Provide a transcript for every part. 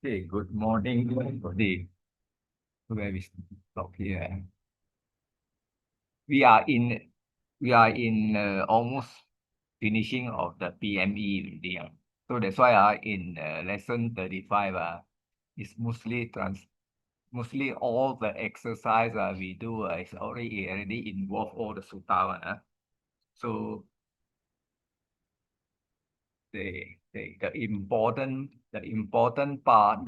Okay, good morning, everybody. Where we stop here? We are in we are in almost finishing of the PME already. So that's why in lesson 35 it's mostly all the exercise we do is already involve all the sutta one. So the important part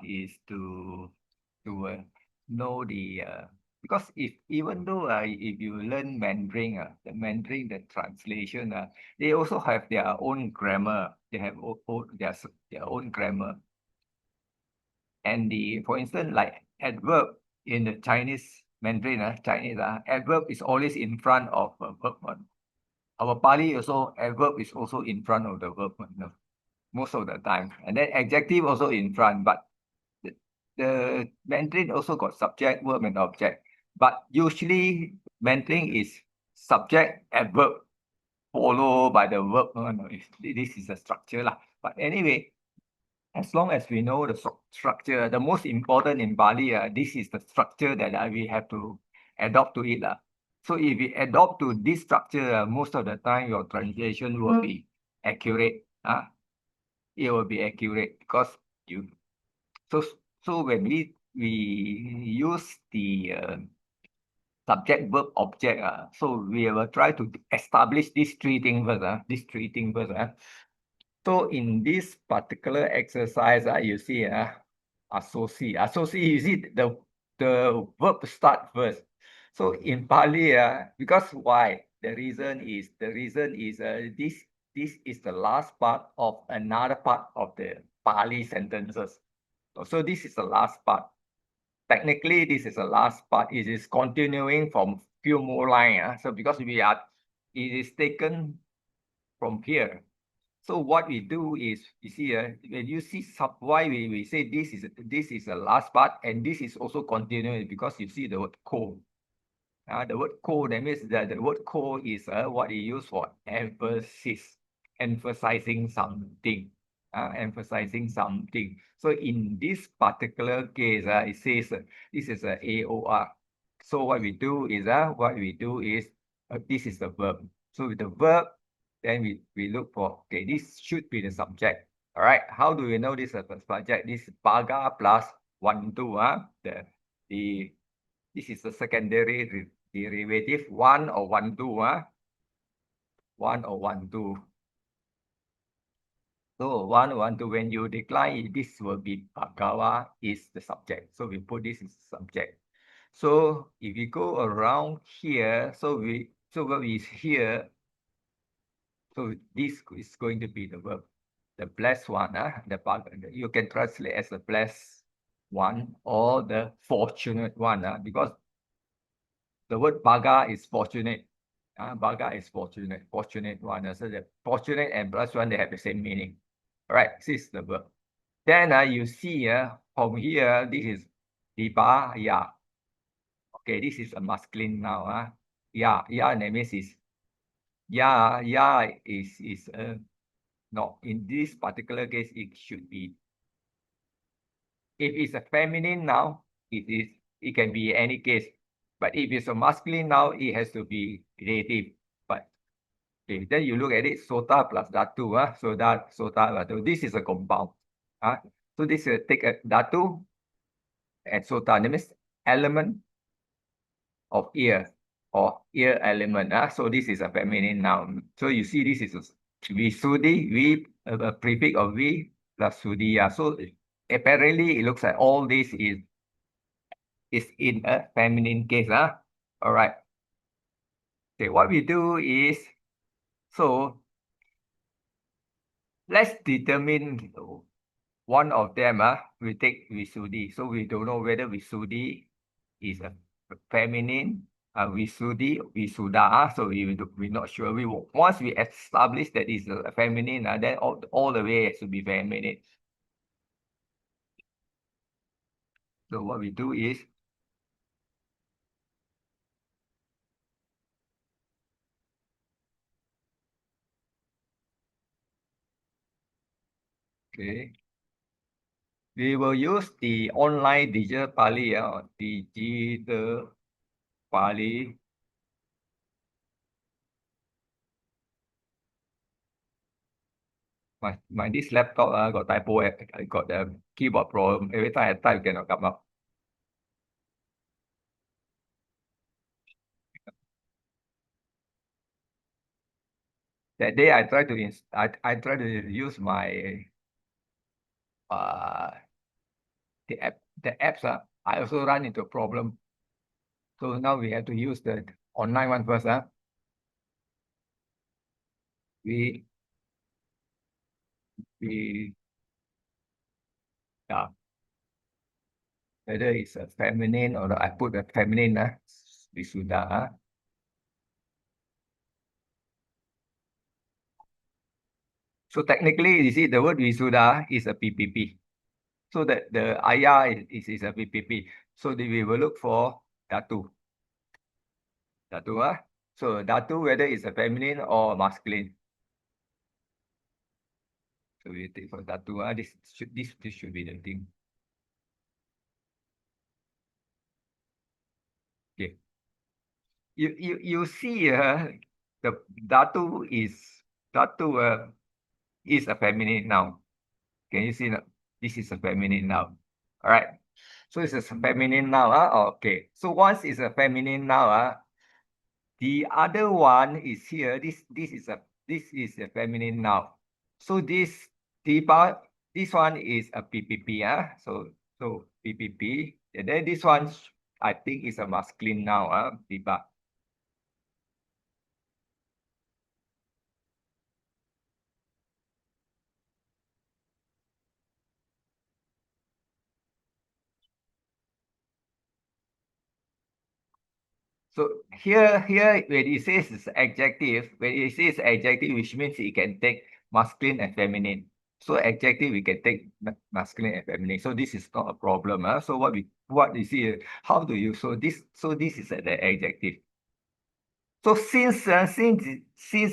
is to know the because if even though if you learn Mandarin the translation they also have their own grammar. They have their own grammar. And for instance, like adverb in the Chinese Mandarin, Chinese adverb is always in front of a verb one. Our Pali also adverb is also in front of the verb one, most of the time. And then adjective also in front, but the Mandarin also got subject, verb, and object. But usually Mandarin is subject, adverb, followed by the verb. No, this is the structure lah. But anyway, as long as we know the structure, the most important in Bali, this is the structure that we have to adopt to it. So if we adopt to this structure, most of the time your translation will be accurate. It will be accurate because you so so when we use the subject verb object, so we will try to establish these three things first. So in this particular exercise, you see, associate, you see the verb start first. So in Pali, because why? The reason is this is the last part of another part of the Pali sentences. So this is the last part. Technically, this is the last part. It is continuing from few more line. So because it is taken from here. So what we do is, you see, when you see why we say this is the last part, and this is also continuing because you see the word co. The word co, that means that the word co is what you use for emphasis, emphasizing something, emphasizing something. So in this particular case, it says this is a AOR. So what we do is this is the verb. So with the verb, then we look for, okay, this should be the subject. All right, how do we know this is the subject? This baga plus one two. The This is the secondary derivative, one or one two. One or one two. So one two, when you decline, this will be bhagawa is the subject. So we put this as subject. So if we go around here, so what is here, so this is going to be the verb, the blessed one. You can translate as the blessed one or the fortunate one, because the word baga is fortunate. Baga is fortunate one. So the fortunate and blessed one, they have the same meaning. All right, this is the verb. Then you see from here, this is diba, ya. Okay, this is a masculine now. Ya, that means is ya is no, in this particular case, it should be. If it's a feminine now, it can be any case. But if it's a masculine now, it has to be relative. But okay, then you look at it, sota plus datu, sota datu. This is a compound. So this take a datu and sota. That means element of ear or ear element. So this is a feminine noun. So you see, this is a visudi, a prefix of v plus sudi. So apparently, it looks like all this is in a feminine case. All right. Okay, what we do is, so let's determine one of them. We take Visudi. So we don't know whether Visudi is a feminine, Visudi, Visuda. So we're not sure. Once we establish that it's a feminine, then all the way has to be feminine. So what we do is, okay, we will use the online digital Pali or digital Pali. My this laptop got typo, I got the keyboard problem. Every time I type, cannot come up. That day I tried to I tried to use my uh the apps I also run into a problem. So now we have to use the online one first. We we yeah, whether it's a feminine or I put a feminine Visuddha. So technically, you see the word Visuddha is a PPP. So that the ayah is a PPP. So we will look for Datu. Datu, so Datu, whether it's a feminine or masculine. So we take for Datu. This should be the thing. Okay. You see the Datu is a feminine noun. Can you see that? This is a feminine noun. All right. So it's a feminine noun. Okay. So once it's a feminine noun, the other one is here. This is a feminine noun. So this one is a PPP. So PPP. And then this one I think is a masculine noun. Pipa. So here when it says it's adjective, which means it can take masculine and feminine. So adjective we can take masculine and feminine. So this is not a problem. So what you see, how do you this is the adjective. So since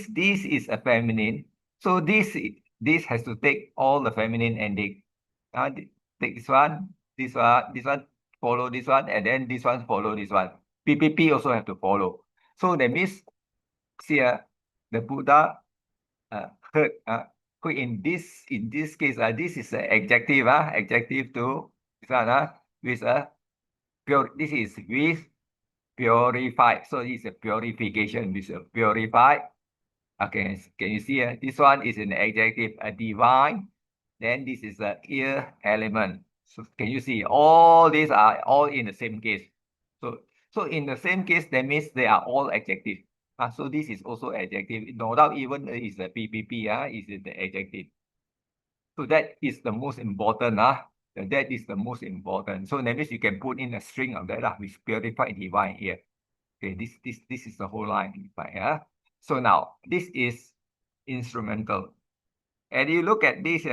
this is a feminine, so this has to take all the feminine ending. Take this one, follow this one, and then this one follow this one. PPP also have to follow. So that means here the Buddha heard. In this case, this is an adjective. Adjective to this one. With a pure. This is with purified. So it's a purification. This is purified. Okay, can you see? This one is an adjective, a divine. Then this is a ear element. So can you see? All these are all in the same case. So in the same case, that means they are all adjective. So this is also adjective. No doubt even is the PPP. Is the adjective. So that is the most important. That is the most important. So that means you can put in a string of that with purified divine here. Okay, this is the whole line. So now this is instrumental. And you look at this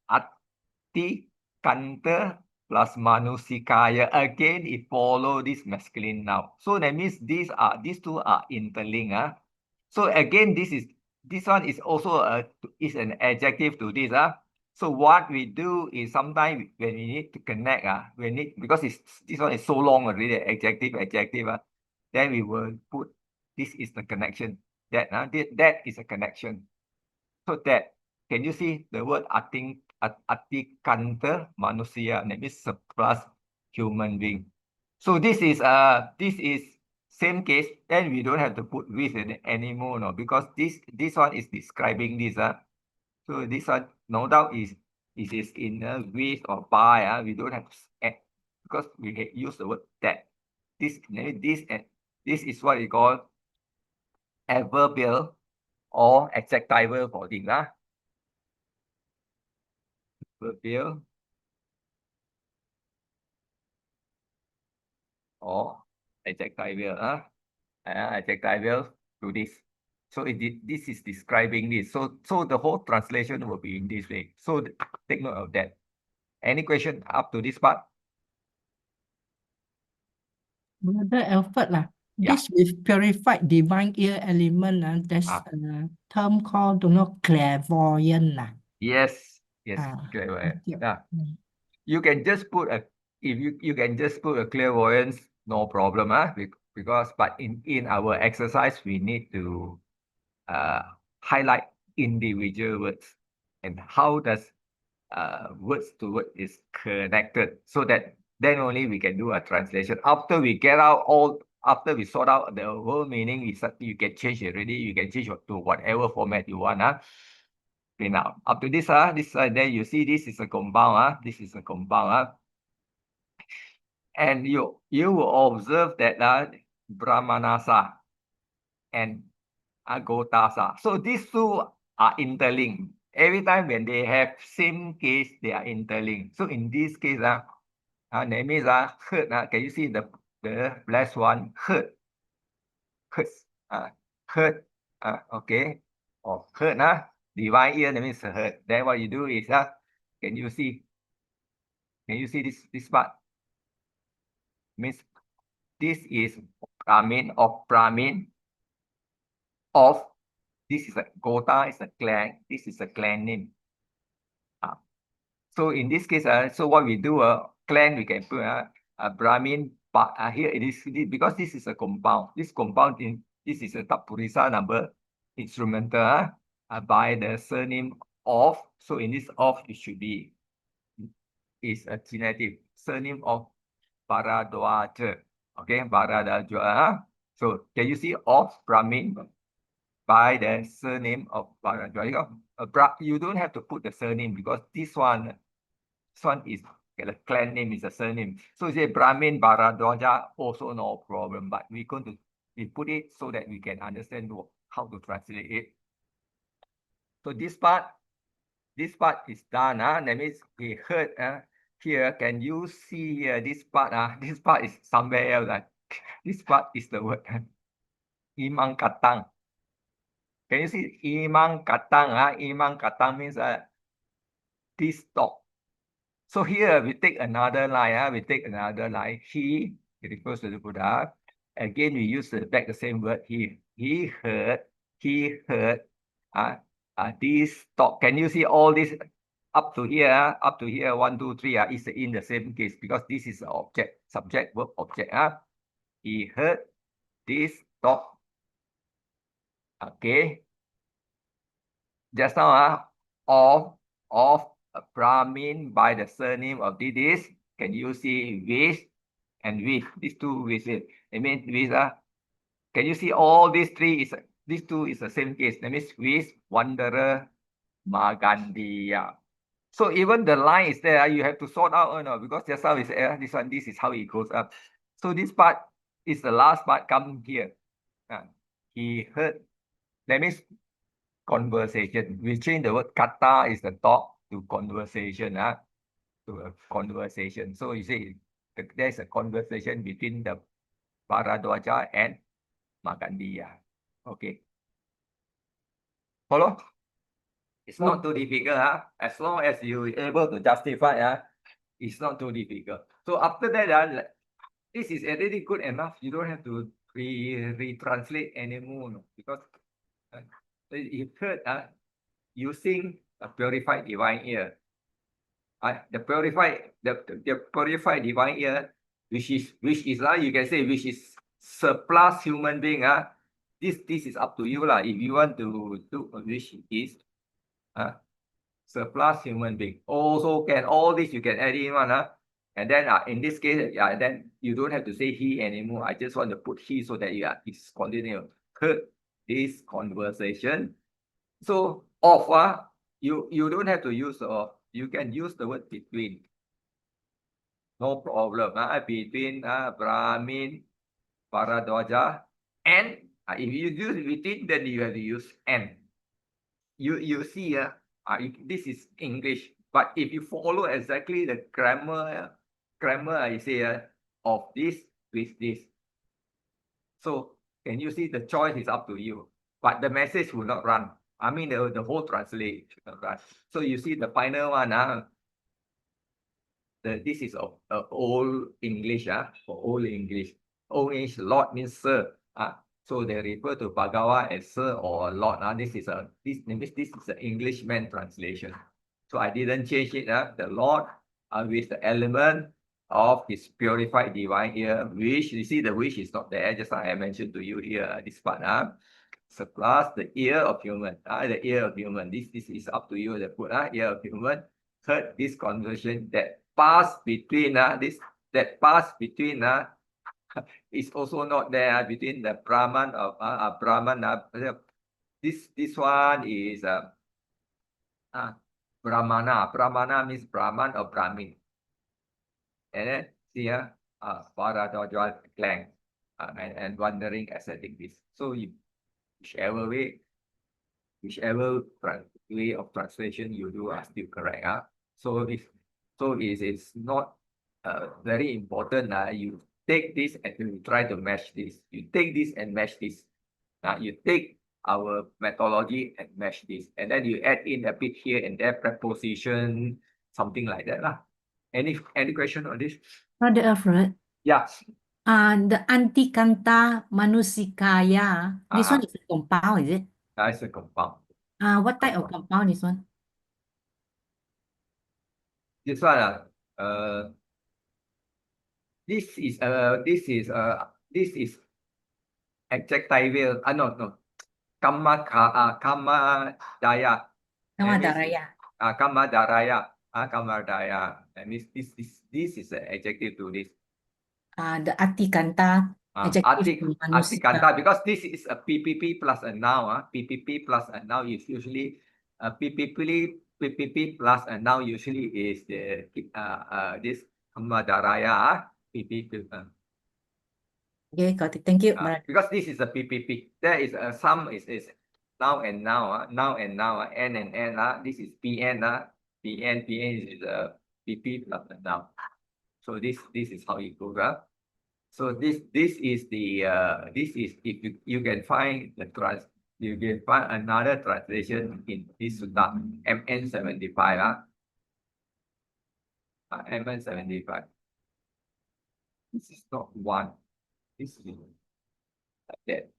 Ati Kanta plus Manusikaya. Again, it follow this masculine noun. So that means these two are interlinked. So again, this one is also is an adjective to this. So what we do is sometimes when we need to connect, because this one is so long already, adjective. Then we will put this is the connection. That is a connection. So that can you see the word atikanta manusia? That means plus human being. So this is same case. Then we don't have to put with anymore, no, because this one is describing this. So this one no doubt is in with or by. We don't have to add because we use the word that. This is what we call adverbial or adjectival for things. Adverbial or adjectival. Adjectival to this. So this is describing this. So the whole translation will be in this way. So take note of that. Any question up to this part? Brother Alfred, Yeah. this with purified divine ear element, there's a term called clairvoyant. Yes, Thank clairvoyant. you. Yeah. you can just put a, if you can just put a clairvoyance, no problem, because but in our exercise we need to highlight individual words and how does words to word is connected, so that then only we can do a translation. After we get out all, after we sort out the whole meaning, you can change it already. You can change to whatever format you want. Okay, now up to this, then you see this is a compound. This is a compound. And you will observe that Brahmanasa and Agotasa. So these two are interlinked. Every time when they have same case, they are interlinked. So in this case, that means hurt. Can you see the last one? Hurt. Hurts. Hurt. Okay. Or hurt. Divine ear, that means hurt. Then what you do is can you see? Can you see this part? Means this is Brahmin of Brahmin of, this is a Gota is a clan. This is a clan name. So in this case, so what we do, clan we can put a Brahmin, but here it is because this is a compound. This compound in this is a Tapurisa number instrumental by the surname of. So in this of it should be is a genetic surname of Bharadwaja. Okay, Bharadwaja. So can you see of Brahmin by the surname of Bharadwaja? You don't have to put the surname because this one is the clan name, is a surname. So you say Brahmin Bharadwaja, also no problem. But we're going to put it so that we can understand how to translate it. So this part is done. That means we heard here. Can you see here this part? This part is somewhere else. This part is the word Imang Katang. Can you see Imang Katang? Imang Katang means this dog. So here we take another line. We take another line. He, it refers to the Buddha. Again, we use back the same word. He heard. He heard. This talk. Can you see all this up to here? Up to here, 1, 2, 3. Is in the same case because this is object, subject, verb, object. He heard this talk. Okay. Just now, of Brahmin by the surname of this. Can you see with and with? These two with it. I mean with can you see all these three is these two is the same case. That means with Wanderer Magandiya. So even the line is there, you have to sort out, because just now is this one, this is how it goes up. So this part is the last part come here. He heard. That means conversation. We change the word kata is the talk to conversation, to a conversation. So you see, there's a conversation between the Bharadwaja and Magandiya. Okay. Follow? It's not too difficult, as long as you're able to justify, it's not too difficult. So after that, this is already good enough. You don't have to retranslate anymore, because you heard using a purified divine ear. The purified divine ear, which is you can say which is surplus human being. This is up to you if you want to do which is surplus human being. Also can all this you can add in one. And then in this case, then you don't have to say he anymore. I just want to put he so that it's continue. Heard this conversation. So of you don't have to use of. You can use the word between. No problem. Between Brahmin, Bharadwaja, and if you use between, then you have to use and. You see, this is English, but if you follow exactly the grammar, I say of this with this. So can you see the choice is up to you, but the message will not run. I mean the whole translation will not run. So you see the final one, this is old English, for old English. Old English, Lord means sir. So they refer to Bhagawa as sir or Lord. This is an Englishman translation. So I didn't change it. The Lord with the element of his purified divine ear, which you see the which is not there, just like I mentioned to you here, this part, so plus the ear of human, the ear of human. This is up to you, the put, ear of human. Third, this conversation that pass between, that pass between, is also not there between the Brahman of Brahman. This one is Brahmana. Brahmana means Brahman or Brahmin. And then see here, Paradojal clang, and wandering ascetic beast. So you, whichever way, whichever way of translation you do are still correct. So if so it's not very important. You take this and you try to match this. You take this and match this. You take our methodology and match this, and then you add in a bit here and there, preposition, something like that. Any question on this? Brother Alfred, Yeah. the Antikanta Manusikaya, this one is a compound, is it? It's a compound. What type of compound this one? This one, this is adjectival. No. Kama daya. Nama That means, Daraya. Kama daraya. Kama daya. That means this is an adjective to this. The Atikanta adjective to Atikanta, Manusika. because this is a PPP plus a noun. PPP plus a noun is usually PPP plus a noun usually is the this Kamadaraya PPP. Okay, got it. Thank you, brother. Because this is a PPP. There is some is noun and noun, noun and noun, N and N. This is PN. PN is a PP plus a noun. So this is how it goes. So this is the this is, if you can find the you can find another translation in this sutta, MN75. MN75. This is not one. This is like that.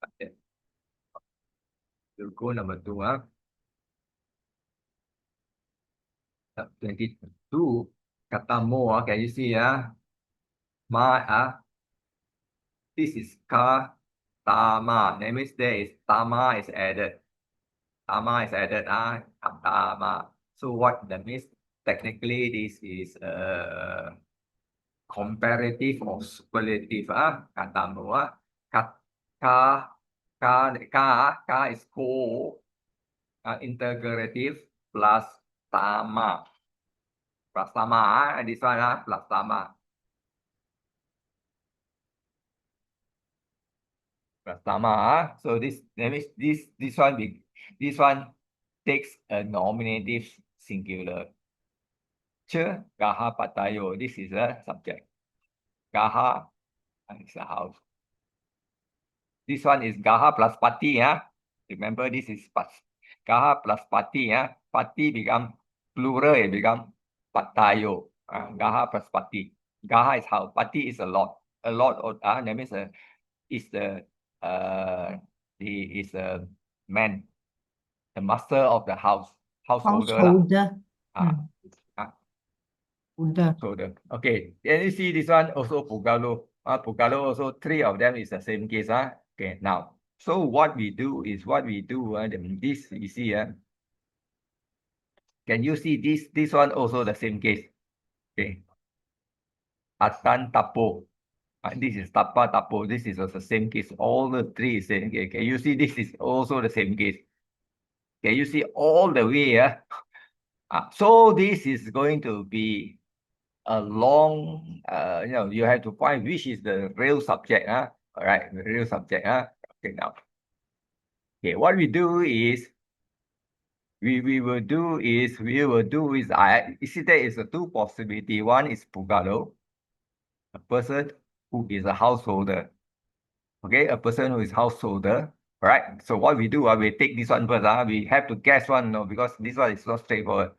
Like that. We'll go number 2. 22. Kata more. Can you see? This is ka tama. That means there is tama is added. Tama is added. Tama. So what that means? Technically, this is comparative or superlative. Kata mo. Ka is ko. Integrative plus tama. Plus tama. This one plus tama. Pertama, so that means this one takes a nominative singular. Che gaha patayo. This is a subject. Gaha is a house. This one is gaha plus pati. Remember, this is gaha plus pati. Pati become plural. It become patayo. Gaha plus pati. Gaha is house. Pati is a lot. A lot of that means is the is a man, the master of the householder. Householder. Householder. Okay, can you see this one also Pugalo? Pugalo also 3 of them is the same case. Okay, now, so what we do is this you see. Can you see this one also the same case? Okay. Atan tapo. This is tapa tapo. This is also the same case. All the 3 is same case. Can you see this is also the same case? Can you see all the way? So this is going to be a long, you have to find which is the real subject. All right, the real subject. Okay, now. Okay, what we do is, we will do is, you see there is a 2 possibility. One is Pugalo, a person who is a householder. Okay, a person who is householder. Right. So what we do, we take this one first. We have to guess one, because this one is not straightforward.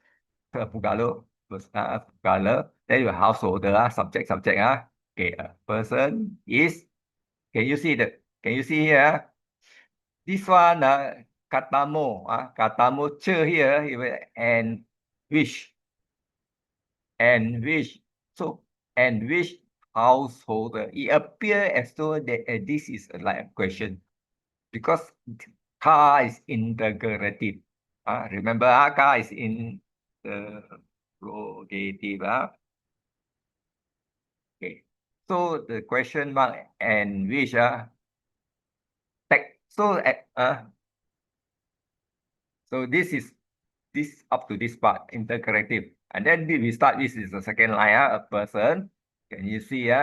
Pugalo, Pugalo. Then your householder, subject. Okay, a person is. Can you see that? Can you see here? This one, katamo, katamo che here, and wish. And which so and which household it appears as though that this is like a question because car is interrogative. Remember, car is interrogative. Okay. So the question mark and which so so this up to this part intercorrective, and then we start. This is the second line. A person. Can you see?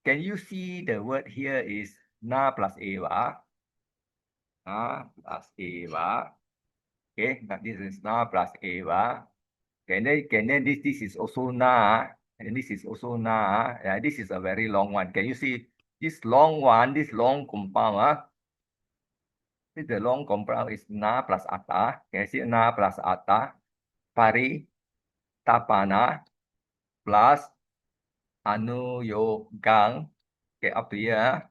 Can you see the word here is na plus eva? Na plus eva. Okay, now this is na plus eva. Can then this is also na, and this is also na. This is a very long one. Can you see this long one? This long compound. This the long compound is na plus ata. Can you see na plus ata? Pari tapana plus anuyogang. Okay, up to here.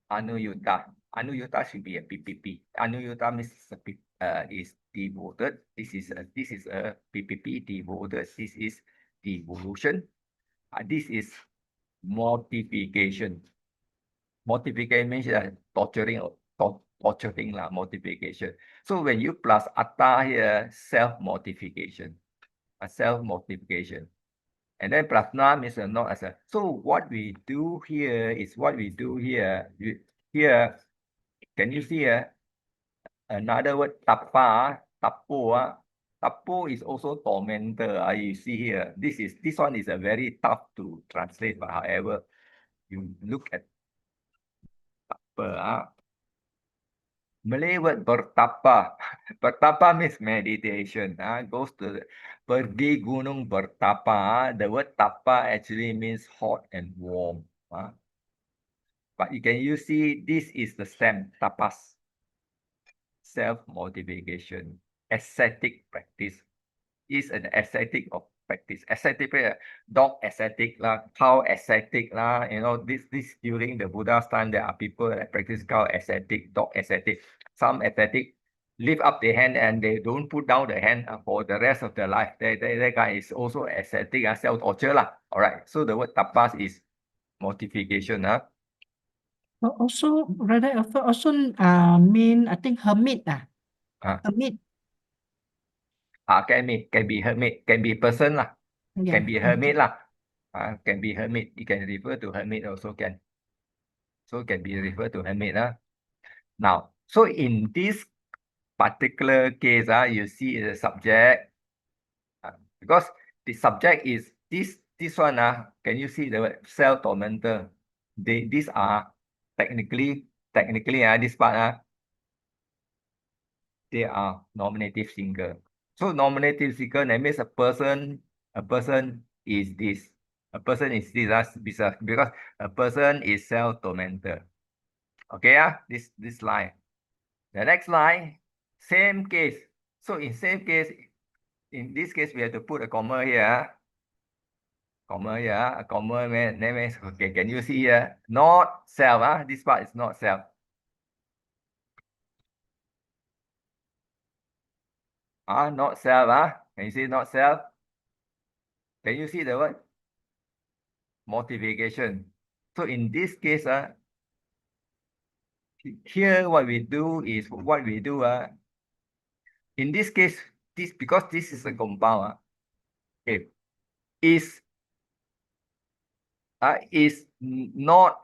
Anuyuta. Anuyuta should be a PPP. Anuyuta means is devoted. This is a PPP devoted. This is devolution. This is mortification. Mortification means torturing or torturing lah. Mortification. So when you plus atta here, self mortification. Self mortification. And then plus na means not as a. So what we do here is what we do here. Here, can you see another word tapa, tapo? Tapo is also tormentor. You see here. This one is a very tough to translate, but however, you look at tapa. Malay word bertapa. Bertapa means meditation. Goes to pergi gunung bertapa. The word tapa actually means hot and warm. But you see this is the stem tapas. Self-motivation, ascetic practice is an ascetic of practice. Ascetic, dog ascetic lah, cow ascetic lah. This during the Buddha's time, there are people that practice cow ascetic, dog ascetic. Some ascetic lift up the hand and they don't put down the hand for the rest of their life. That guy is also ascetic, self-torture lah. All right. So the word tapas is mortification. Also, rather also mean I think hermit hermit. Can be hermit, can be person lah. Yeah. Can be hermit lah. Can be hermit. You can refer to hermit also can. So can be referred to hermit. Now, so in this particular case, you see the subject. Because the subject is this one. Can you see the word self-tormentor? These are technically this part. They are nominative single. So nominative single, that means a person is this. A person is this because a person is self-tormentor. Okay, this line. The next line, same case. So in same case, in this case, we have to put a comma here. Comma here, a comma means, okay, can you see here? Not self, this part is not self. Not self, can you see not self? Can you see the word? Motivation. So in this case, here what we do is in this case, because this is a compound, okay, is not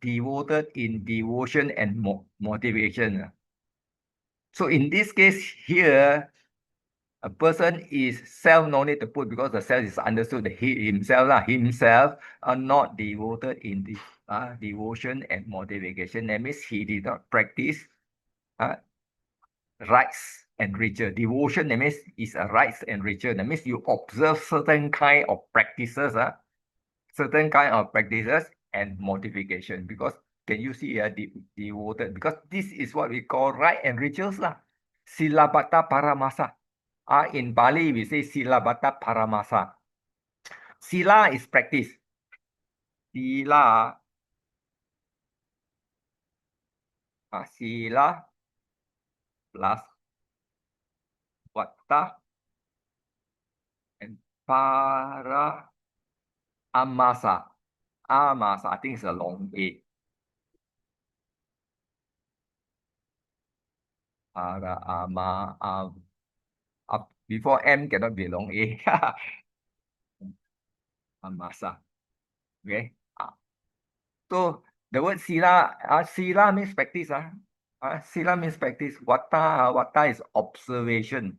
devoted in devotion and motivation. So in this case here, a person is self, no need to put because the self is understood that himself are not devoted in the devotion and motivation. That means he did not practice rites and ritual. Devotion, that means is a rites and ritual. That means you observe certain kind of practices, and mortification. Because can you see devoted? Because this is what we call rite and rituals lah. Silabata paramasa. In Pali, we say silabata paramasa. Sila is practice. Sila plus vata Para amasa. Amasa, I think it's a long A. Para before M cannot be long A. Amasa. Okay. So the word sila, sila means practice. Sila means practice. Wata is observation.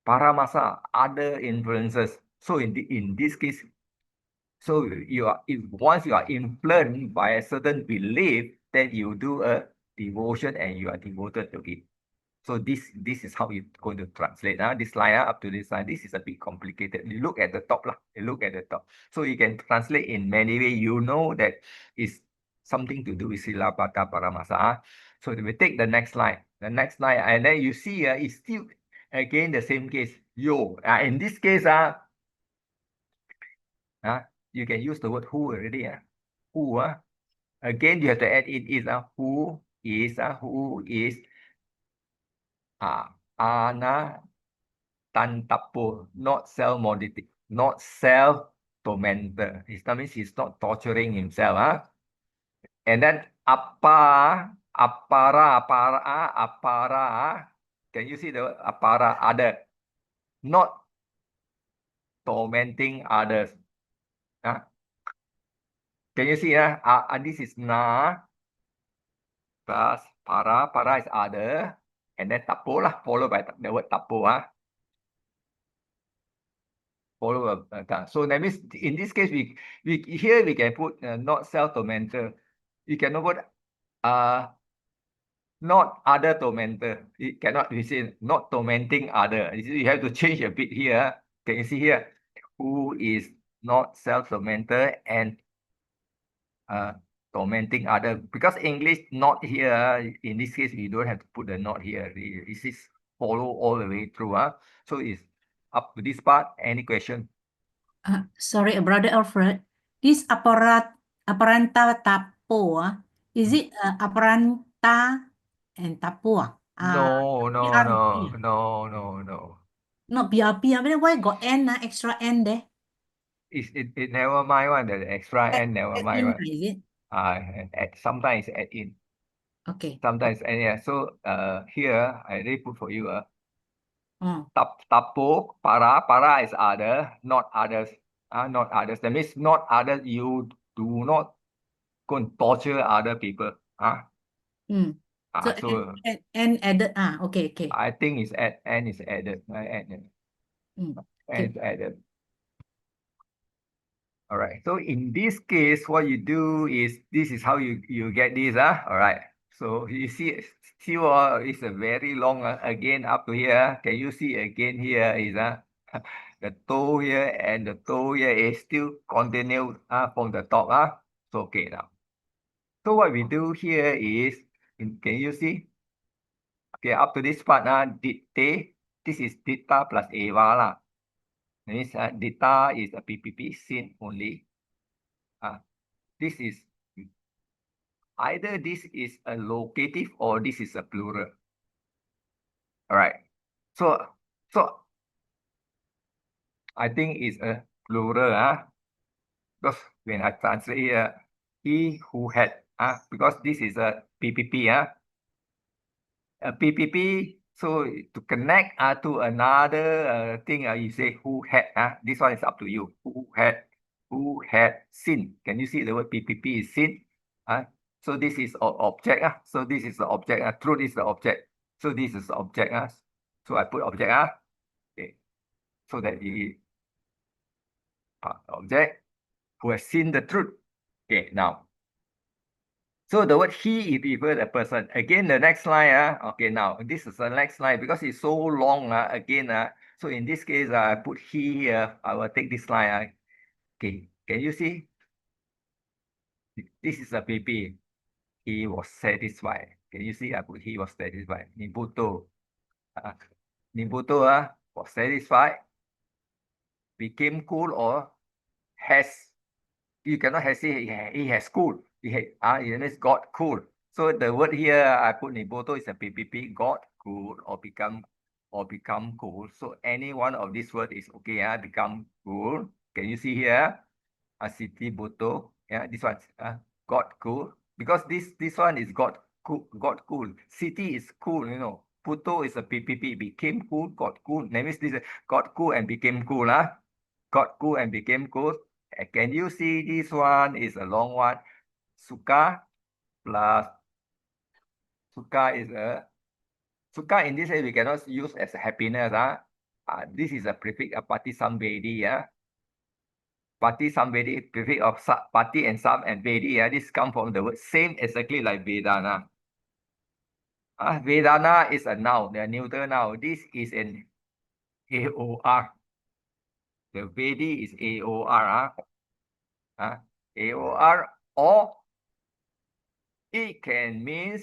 Paramasa, other influences. So in this case, so once you are influenced by a certain belief, then you do a devotion and you are devoted to it. So this is how you're going to translate. This line up to this line. This is a bit complicated. You look at the top lah. You look at the top. So you can translate in many ways. You know that it's something to do with Silapata Paramasa. So we take the next line. The next line, and then you see it's still again the same case. Yo. In this case, you can use the word who already. Who. Again, you have to add in is who is ana tantapo, not self-modesty, not self-tormentor. That means he's not torturing himself. And then apara. Can you see the word apara? Other, not tormenting others. Can you see? This is na plus para. Para is other, and then tapo lah, followed by the word tapo. So that means in this case, we here we can put not self-tormentor. You cannot put not other tormentor. It cannot be seen not tormenting other. You have to change a bit here. Can you see here? Who is not self-tormentor and tormenting other? Because English not here. In this case, we don't have to put the not here. This is follow all the way through. So it's up to this part. Any question? Sorry, Brother Alfred. This aparanta tapo, is it aparanta and tapo? No, PRP. no. Not BRP. I mean, why got N, extra N there? It never mind one. The extra N never Add mind in, one. is it? Sometimes add in. Okay. Sometimes and yeah. So here I already put for you. Oh. Tapo para is other, not others. Not others. That means not others. You do not go and torture other people. So So N added. Okay. I think it's N is added. N Okay. is added. All right. So in this case, what you do is this is how you get this. All right. So you see, still it's a very long again up to here. Can you see again here is the toe here and the toe here is still continue from the top. So okay now. So what we do here is, can you see? Okay, up to this part dite. This is dita plus eva lah. That means dita is a PPP sin only. This is either this is a locative or this is a plural. All right. So I think it's a plural. Because when I translate here, he who had, because this is a PPP. A PPP. So to connect to another thing, you say who had. This one is up to you. Who had sin. Can you see the word PPP is sin? So this is object. So this is the object. Truth is the object. So this is the object. So I put object. Okay. So that the object who has seen the truth. Okay, now. So the word he is refer the person. Again, the next line. Okay, now this is the next line because it's so long. Again, so in this case, I put he here. I will take this line. Okay, can you see? This is a PP. He was satisfied. Can you see? I put he was satisfied. Nibuto. Nibuto was satisfied. Became cool or has. You cannot have say he has cool. It means got cool. So the word here I put Niboto is a PPP, got cool or become or become cool. So any one of these words is okay. Become cool. Can you see here? City Boto. Yeah, this one. Got cool. Because this one is got cool. City is cool, you know. Puto is a PPP, became cool, got cool. That means this got cool and became cool, got cool and became cool. Can you see this one is a long one? Suka plus suka is a suka in this case we cannot use as happiness. This is a prefix of party samvedi. Party samvedi, prefix of party and sam and vedi. This come from the word same exactly like Vedana. Vedana is a noun, the neuter noun. This is an AOR. The Vedi is AOR. AOR, or it can means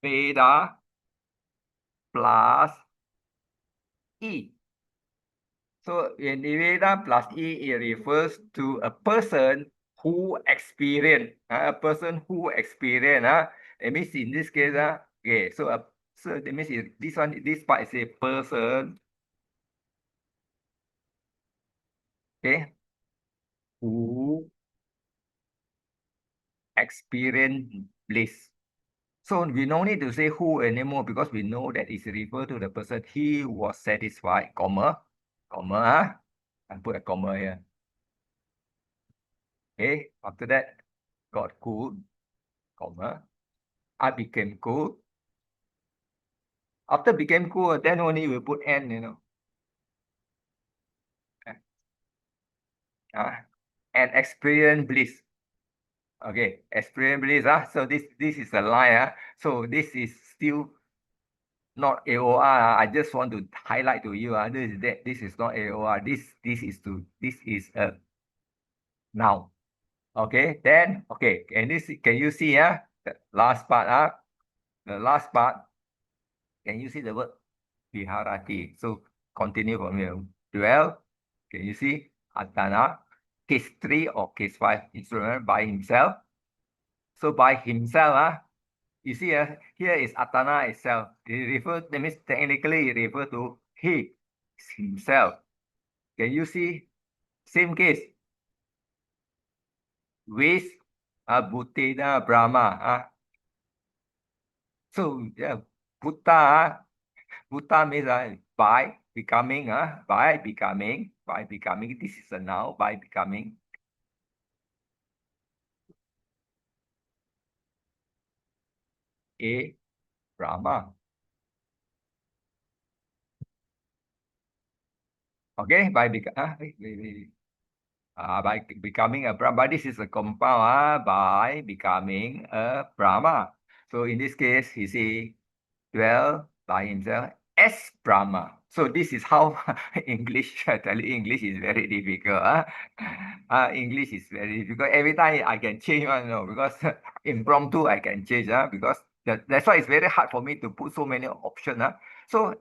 Veda plus E. So in Veda plus E, it refers to a person who experience. A person who experience. That means in this case, okay. So that means this part is a person. Okay, who experience bliss. So we no need to say who anymore because we know that it's refer to the person he was satisfied, comma, and put a comma here. Okay, after that, got cool, comma, I became cool. After became cool, then only we put N, and experience bliss. Okay, experience bliss. So this is a lie. So this is still not AOR. I just want to highlight to you. This is not AOR. This is a noun. Okay, then okay. Can you see the last part? The last part. Can you see the word viharati? So continue from here. 12. Can you see? Atana. Case 3 or case 5 instrument by himself. So by himself, you see, here is Atana itself. That means technically it refers to he, himself. Can you see? Same case. With Bhutada Brahma. So yeah, Bhuta, Bhuta means by becoming, by becoming. This is a noun, by becoming. A Brahma. Okay, by by becoming a Brahma. This is a compound by becoming a Brahma. So in this case, he say dwell by himself as Brahma. So this is how English, I tell you, English is very difficult. English is very difficult. Every time I can change one, because impromptu I can change, because that's why it's very hard for me to put so many options. So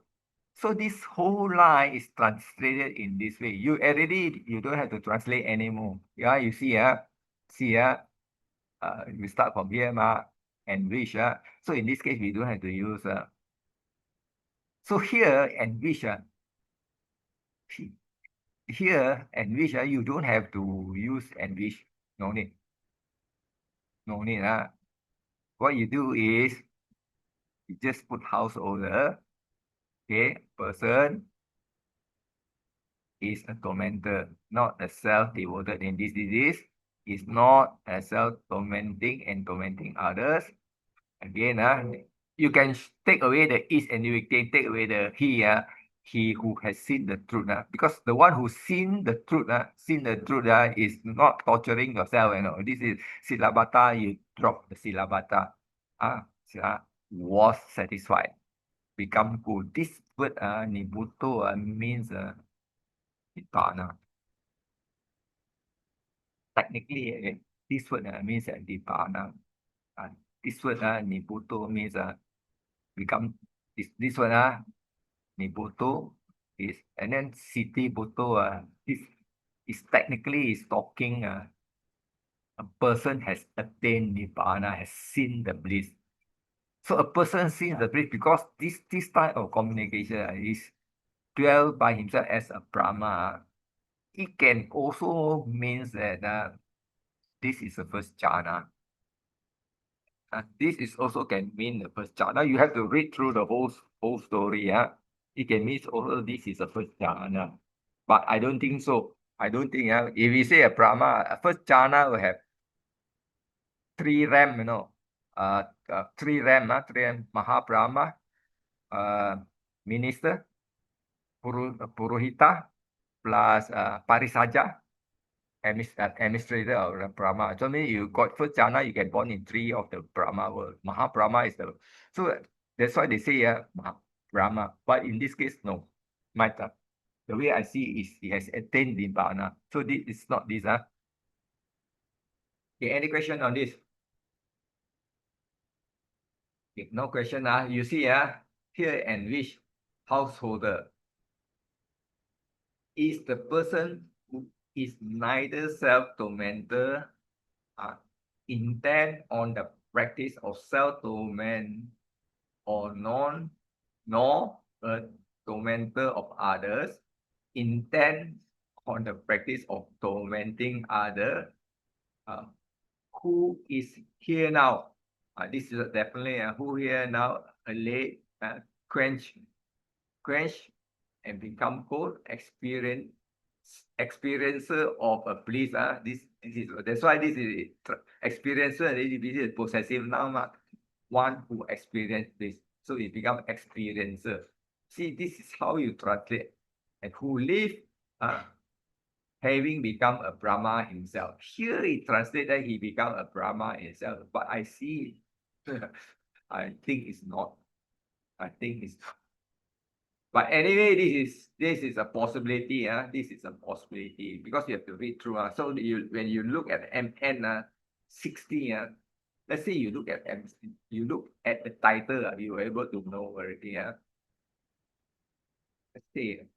so this whole line is translated in this way. You don't have to translate anymore. Yeah, you see, we start from here, and wish. So in this case, we don't have to use. So here and wish. Here and wish. You don't have to use and wish. No need. No need. What you do is you just put householder. Okay, person is a tormentor, not a self-devoted in this disease, is not a self-tormenting and tormenting others. Again, you can take away the is and you can take away the he who has seen the truth. Because the one who seen the truth, is not torturing yourself. This is silabata, you drop the silabata. Was satisfied, become good. This word nibuto means Nibbana. Technically, this word means Nibbana. This word Nibbutto means become this word Nibbutto is, and then Siti Butto this is technically is talking a person has attained Nibbana, has seen the bliss. So a person sees the bliss because this type of communication is dwell by himself as a Brahma. It can also means that this is the first jhana. This is also can mean the first jhana. You have to read through the whole story. It can mean also this is the first jhana. But I don't think so. I don't think if we say a Brahma, a first jhana will have three ram, three ram, Mahabrahma, minister, Purohita, plus Parisaja, administrator of the Brahma. So mean you got first jhana, you get born in three of the Brahma world. Mahabrahma is so that's why they say Brahma. But in this case, no. The way I see is he has attained Nibbana. So this is not this. Okay, any question on this? Okay, no question. You see, here and which householder is the person who is neither self-tormentor, intent on the practice of self-torment or nor a tormentor of others, intent on the practice of tormenting others, who is here now. This is definitely who here now, a late quench and become cold, experiencer of a bliss. This is that's why this is experiencer. This is possessive noun. One who experienced this, so it become experiencer. See, this is how you translate. And who live, having become a Brahma himself. Here it translated he become a Brahma himself, but I see, I think it's not. I think it's not. But anyway, this is a possibility. This is a possibility because you have to read through. So when you look at MN 60, let's say you look at you look at the title, you are able to know already. Let's say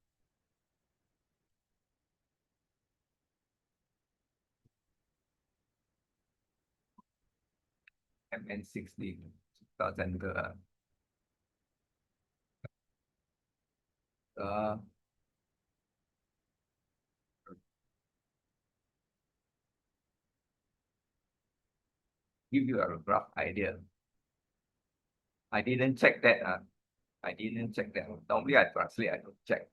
MN 60, 2000. Give you a rough idea. I didn't check that. I didn't check that. Normally I translate, I don't check.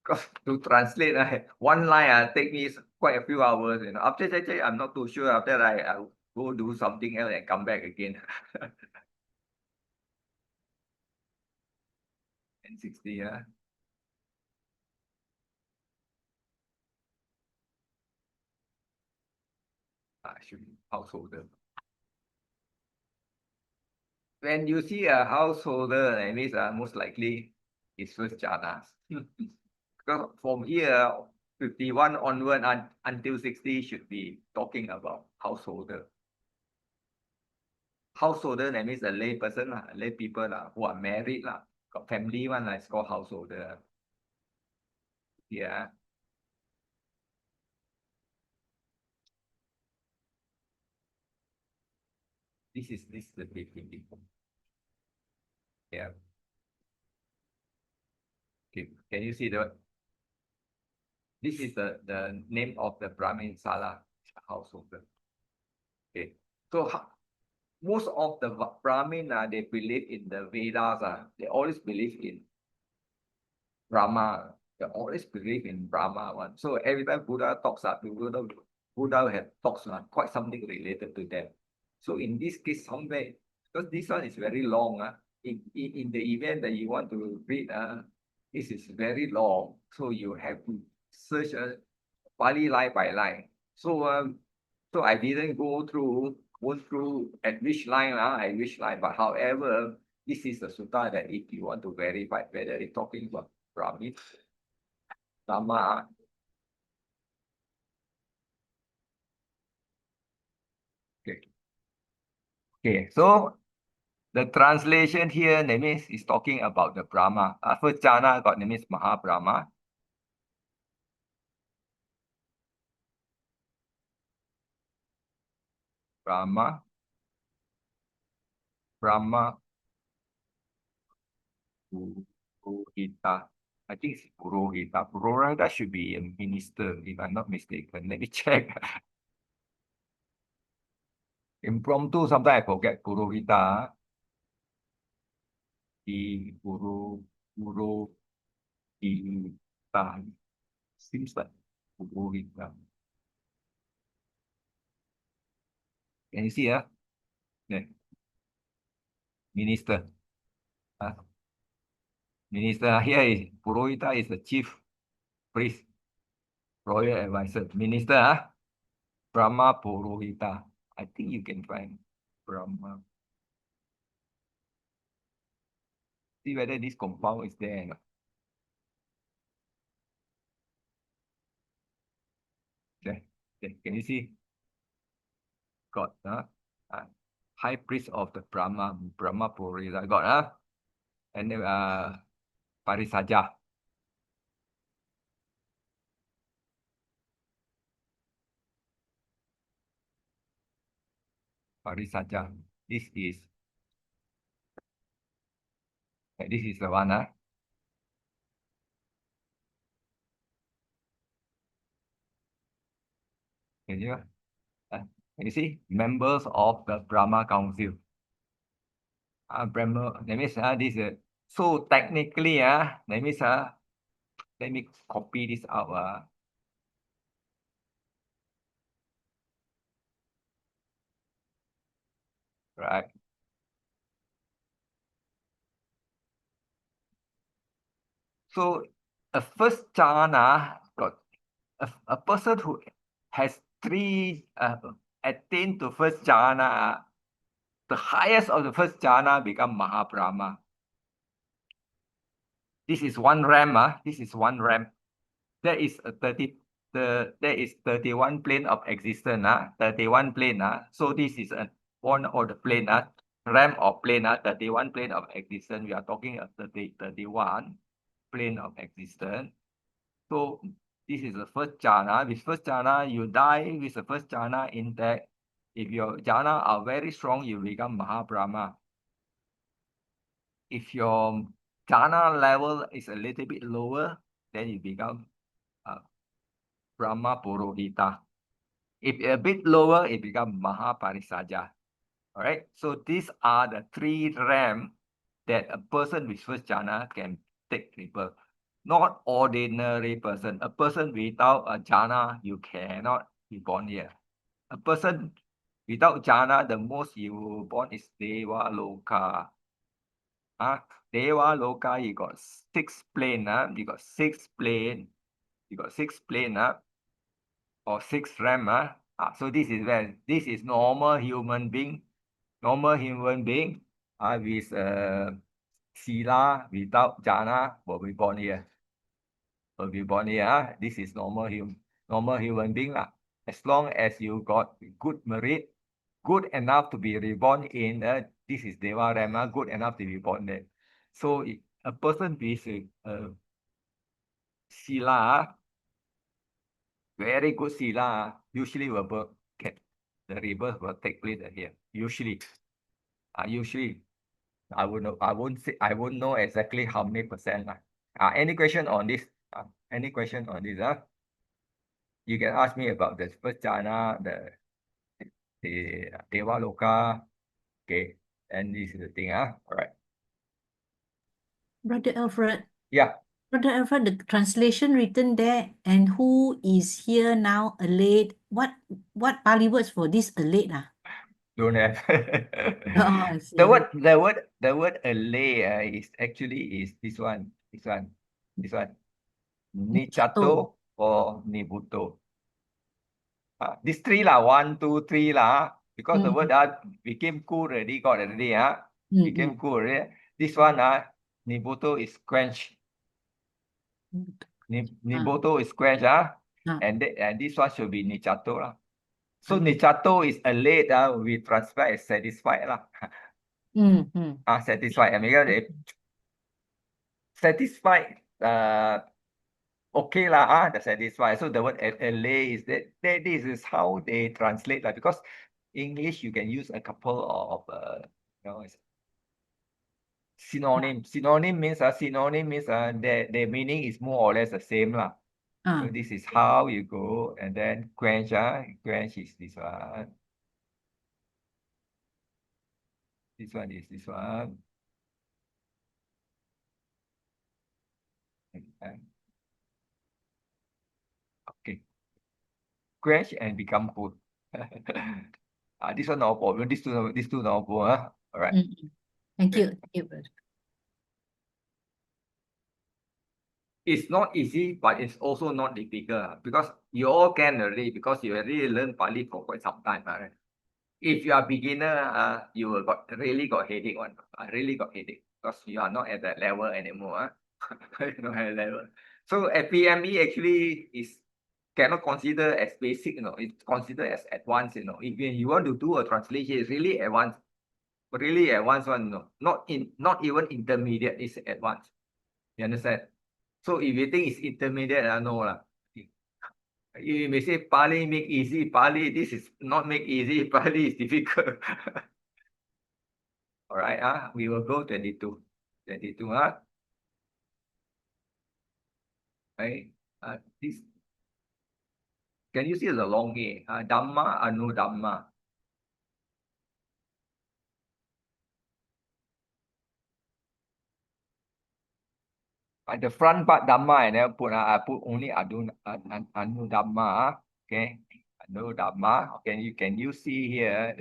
Because to translate, one line take me quite a few hours. After that, I'm not too sure. After that, I go do something else and come back again. And 60, should be householder. When you see a householder, it means most likely it's first jhana. Because from here, 51 onward until 60 should be talking about householder. Householder, that means a lay person, lay people who are married, got family one, it's called householder. Yeah. This is the big thing. Yeah. Okay. Can you see this is the name of the Brahmin Sala householder. Okay. So most of the Brahmin, they believe in the Vedas. They always believe in Brahma. They always believe in Brahma one. So every time Buddha talks, Buddha have talks quite something related to them. So in this case, somewhere, because this one is very long, in the event that you want to read, this is very long. So you have to search Pali line by line. So I didn't go through at which line, but however, this is the sutta that if you want to verify whether it's talking about Brahmin, Dhamma. Okay. Okay. So the translation here, that means is talking about the Brahma. First jhana got name is Mahabrahma. Brahma. Brahma Purohita. I think it's Purohita. Purohita should be a minister, if I'm not mistaken. Let me check. Impromptu, sometimes I forget Purohita. Purohita. Seems like Purohita. Can you see? Yeah. Minister. Minister here is Purohita is the chief priest, royal advisor. Minister, Brahma Purohita. I think you can find Brahma. See whether this compound is there or not. Okay. Can you see? Got high priest of the Brahma Purohita. Got and then Parisaja. Parisaja. This is the one. Can you can you see? Members of the Brahma Council. Brahma, that means this so technically that means let me copy this out. Right. So a first jhana got a person who has three attained to first jhana, the highest of the first jhana become Mahabrahma. This is one ram. This is one ram. There is a 31 plane of existence. 31 plane. So this is one of the plane. Ram or plane. 31 plane of existence. We are talking of 31 plane of existence. So this is the first jhana. With first jhana, you die with the first jhana intact. If your jhana are very strong, you become Mahabrahma. If your jhana level is a little bit lower, then you become Brahma Purohita. If a bit lower, it becomes Mahaparisaja. All right. So these are the three realms that a person with first jhana can take rebirth. Not ordinary person. A person without a jhana, you cannot be born here. A person without jhana, the most you will born is Deva Loka. Deva Loka, you got 6 plane. You got 6 plane. You got 6 plane. Or 6 RAM. So this is where this is normal human being. Normal human being with sila without jhana will be born here. Will be born here. This is normal human being. As long as you got good merit, good enough to be reborn in this is Deva Rama, good enough to be born there. So a person with sila, very good sila, usually will get the rebirth will take place here. Usually, I would know. I won't know exactly how many percent. Any question on this? Any question on this? You can ask me about the first jhana, the Deva Loka. Okay, and this is the thing. All right. Brother Alfred, Yeah. Brother Alfred, the translation written there, and who is here now, allayed. What Pali words for this allayed? Don't have. Oh, I The see. word allay is actually is this one. Nichato. Nichato or nibuto. These three lah, 1, 2, 3 lah. Because the word became cool already, got already. Became cool already. This one nibuto is quench. Nibuto is quench. And this one should be nichato lah. So nichato is allayed. We transfer as satisfied lah. Satisfied. I mean, satisfied. Okay lah. The satisfied. So the word allay is that this is how they translate lah. Because English you can use a couple of Synonym. Synonym means their meaning is more or less the same lah. So this is how you go, and then quench, quench is this one. This one is this one. Okay. Quench and become put. This one no problem. This two no problem. All right. Thank you. It's not easy, but it's also not difficult because you all can already because you already learned Pali for quite some time, right? If you are beginner, you will really got headache one. Really got headache because you are not at that level anymore. Not at that level. So FPME actually is cannot consider as basic, it's considered as advanced, If you want to do a translation, it's really advanced one, not even intermediate, it's advanced. You understand? So if you think it's intermediate, no lah. You may say Pali make easy. Pali, this is not make easy. Pali is difficult. All right, we will go 22. 22, right? This, can you see the long A? Dhamma, Anu Dhamma. At the front part Dhamma, I never put, I put only Anu Dhamma, okay? Anu Dhamma, okay, can you see here?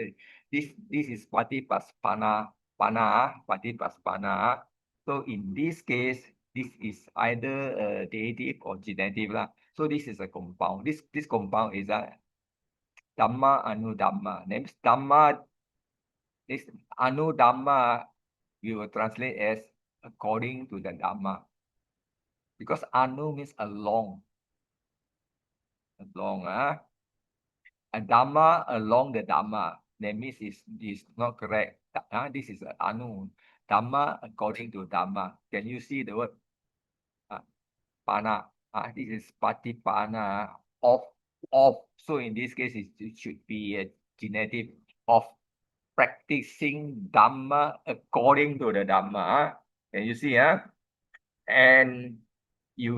This is Patipaspana, Patipaspana. So in this case, this is either a dative or genitive lah. So this is a compound. This compound is a Dhamma Anu Dhamma. Names Dhamma. This Anu Dhamma we will translate as according to the Dhamma. Because Anu means along. Along, a Dhamma along the Dhamma. That means is not correct. This is Anu. Dhamma according to Dhamma. Can you see the word? Pana. This is Patipana. Of. So in this case, it should be a genitive of practicing Dhamma according to the Dhamma. Can you see? And can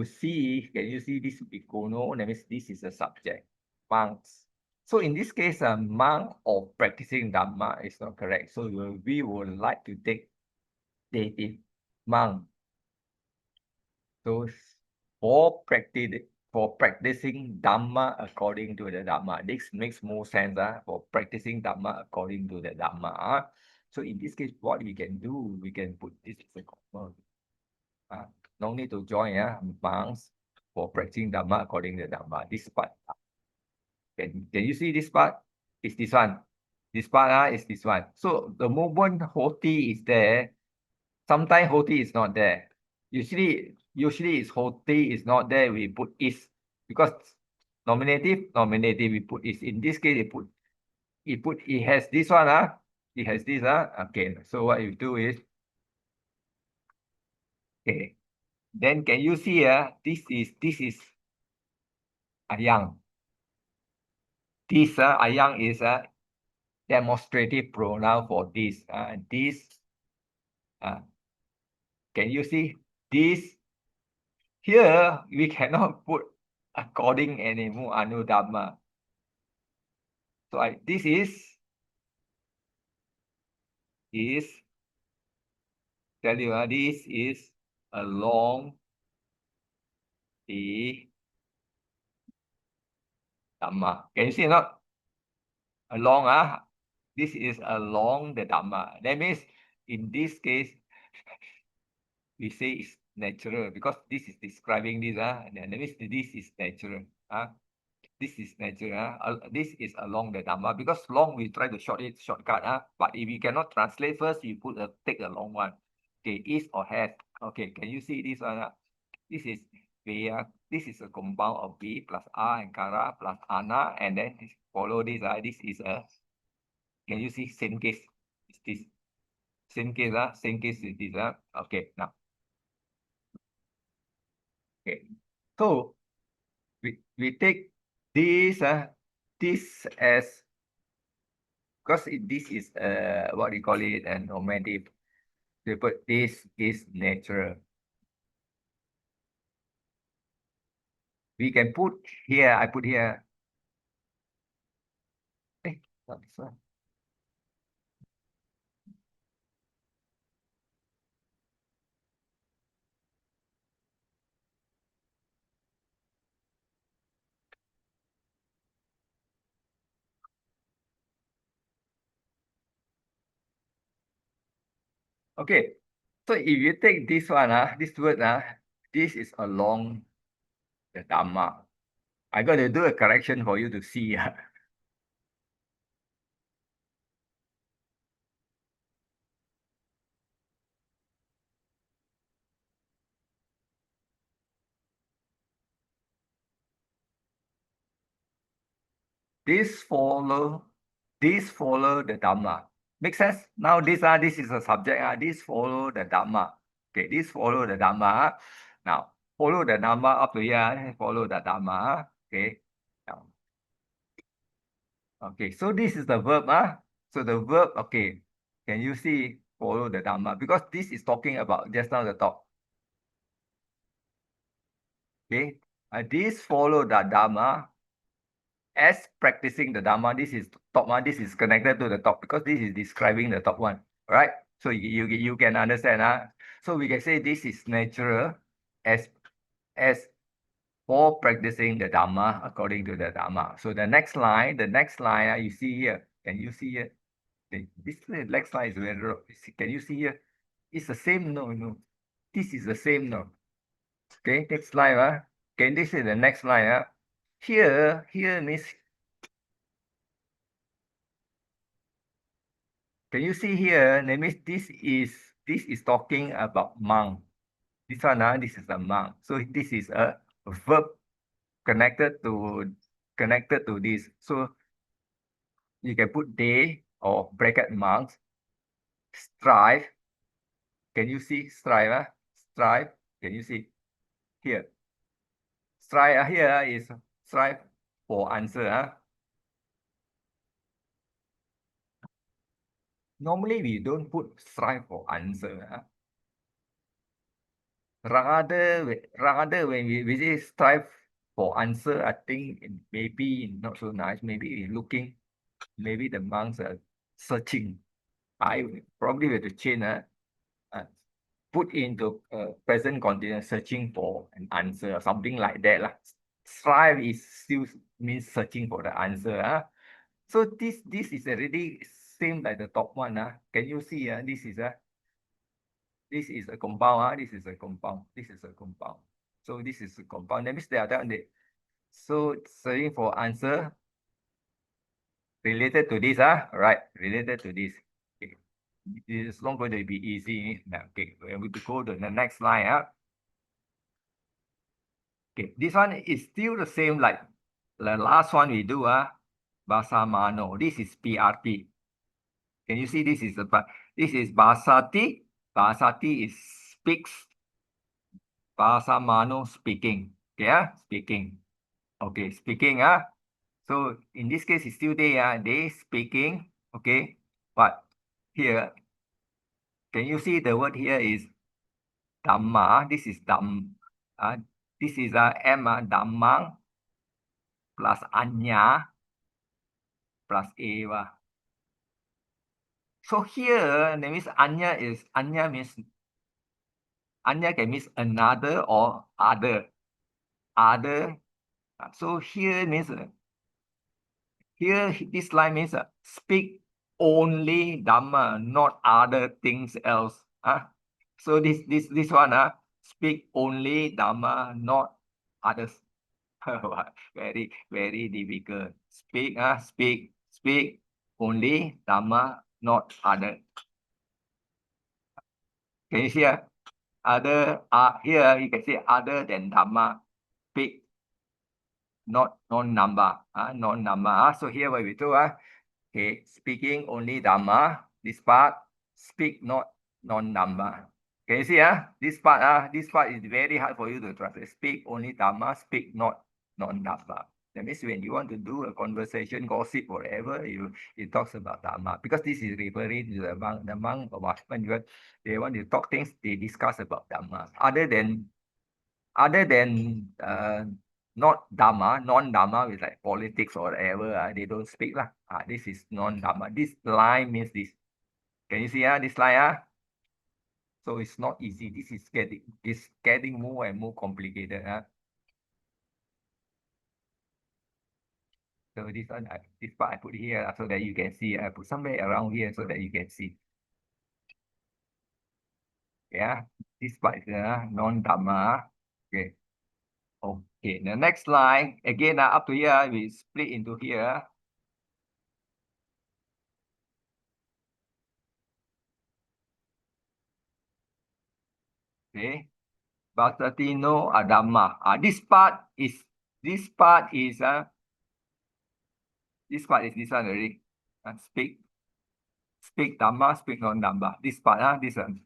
you see this bikono? That means this is a subject, monks. So in this case, a monk or practicing Dhamma is not correct. So we would like to take dative monk. So for practicing Dhamma according to the Dhamma, this makes more sense. For practicing Dhamma according to the Dhamma. So in this case, what we can do, we can put this as a comma. No need to join monks for practicing Dhamma according to Dhamma. This part. Can you see this part? It's this one. This part is this one. So the moment hoti is there, sometimes hoti is not there. Usually it's hoti is not there. We put is because nominative we put is. In this case, it has this one. It has this. Okay. So what you do is okay. Then can you see this is ayang. This ayang is a demonstrative pronoun for this. This can you see this? Here we cannot put according anymore anu dhamma. So this is tell you this is along the dhamma. Can you see or not? Along this is along the dhamma. That means in this case we say it's natural because this is describing this and that means this is natural. This is natural. This is along the Dhamma because long we try to shortcut. But if you cannot translate first, you take a long one. Okay, is or has. Okay, can you see this one? This is Vaya. This is a compound of B plus A and Kara plus Ana, and then follow this. This is a. Can you see same case? Is this same case? Same case is this. Okay, now. Okay, so we take this as because this is what we call it an normative. They put this is natural. We can put here, I put here. Not this one. Okay. So if you take this one, this word, this is along the Dhamma. I'm going to do a correction for you to see. This follow, this follow the Dhamma. Make sense? Now this is a subject. This follow the Dhamma. Okay, this follow the Dhamma. Now follow the Dhamma up to here. Follow the Dhamma. Okay. Now, okay. So this is the verb. So the verb. Okay. Can you see follow the Dhamma? Because this is talking about just now the talk. Okay. This follow the Dhamma as practicing the Dhamma. This is top one. This is connected to the top because this is describing the top one. Right? So you can understand. So we can say this is natural as for practicing the Dhamma according to the Dhamma. So the next line, you see here. Can you see here? This next line is very rough. Can you see here? It's the same. No. This is the same. No. Okay, next line. Can this is the next line? Here means. Can you see here? That means this is talking about monk. This one, this is a monk. So this is a verb connected to this. So you can put they or bracket monks. Strive. Can you see strive? Strive. Can you see here? Strive here is strive for answer. Normally we don't put strive for answer. Rather when we say strive for answer, I think it maybe not so nice. Maybe looking, maybe the monks are searching. I probably have to change. Put into present continuous searching for an answer or something like that lah. Strive is still means searching for the answer. So this is already same like the top one. Can you see? This is a compound. This is a compound. This is a compound. So this is a compound. That means they are done. So searching for answer related to this. Right, related to this. Okay. This is not going to be easy. Okay, we go to the next line. Okay, this one is still the same like the last one we do. Bahasa Mano. This is PRT. Can you see this is Bahasati. Bahasati is speaks. Bahasa Mano speaking. Okay, speaking. Okay, speaking. So in this case, it's still there. They speaking. Okay, but here, can you see the word here is Dhamma? This is this is M. Dhammang plus Anya plus Eva. So here, that means Anya means Anya can mean another or other. Other. So here means here this line means speak only Dhamma, not other things else. So this one speak only Dhamma, not others. Very, very difficult. Speak only Dhamma, not other. Can you see? Other here you can say other than Dhamma. Speak not non-number. Non-number. So here what we do. Okay, speaking only Dhamma. This part speak not non-number. Can you see? This part is very hard for you to translate. Speak only Dhamma, speak not non-number. That means when you want to do a conversation, gossip, whatever, it talks about Dharma. Because this is referring to the monk or watchman, they want to talk things, they discuss about Dharma. Other than not Dharma, non-Dharma is like politics or whatever, they don't speak lah. This is non-Dharma. This line means this. Can you see this line? So it's not easy. This is getting more and more complicated. So this one, this part I put here so that you can see. I put somewhere around here so that you can see. Yeah, this part is non-Dharma. Okay. Okay. The next line again up to here we split into here. Okay. Basatino Adama. This part is this part is this one already. Speak Dhamma, speak non-Dhamma. This part, this one.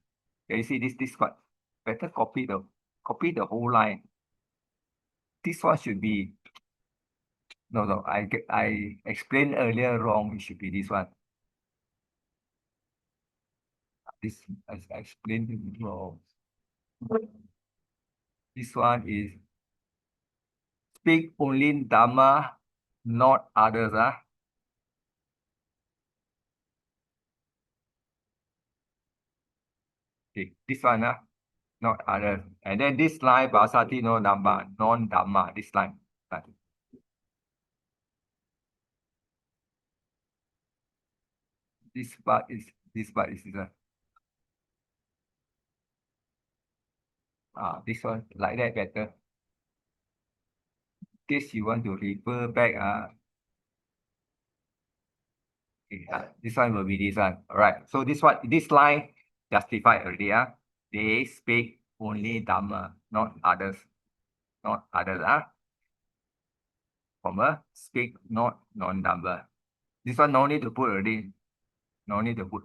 Can you see this part? Better copy the whole line. This one should be no. I explained earlier wrong. It should be this one. This I explained it wrong. This one is speak only Dhamma, not others. Okay, this one, not others. And then this line, Basati no Dhamma, non-Dhamma, this line. This part is this one. This one like that better. This you want to refer back. Okay, this one will be this one. All right. So this line justified already. They speak only Dhamma, not others. Not others. Comma, speak not non-Dhamma. This one no need to put already. No need to put.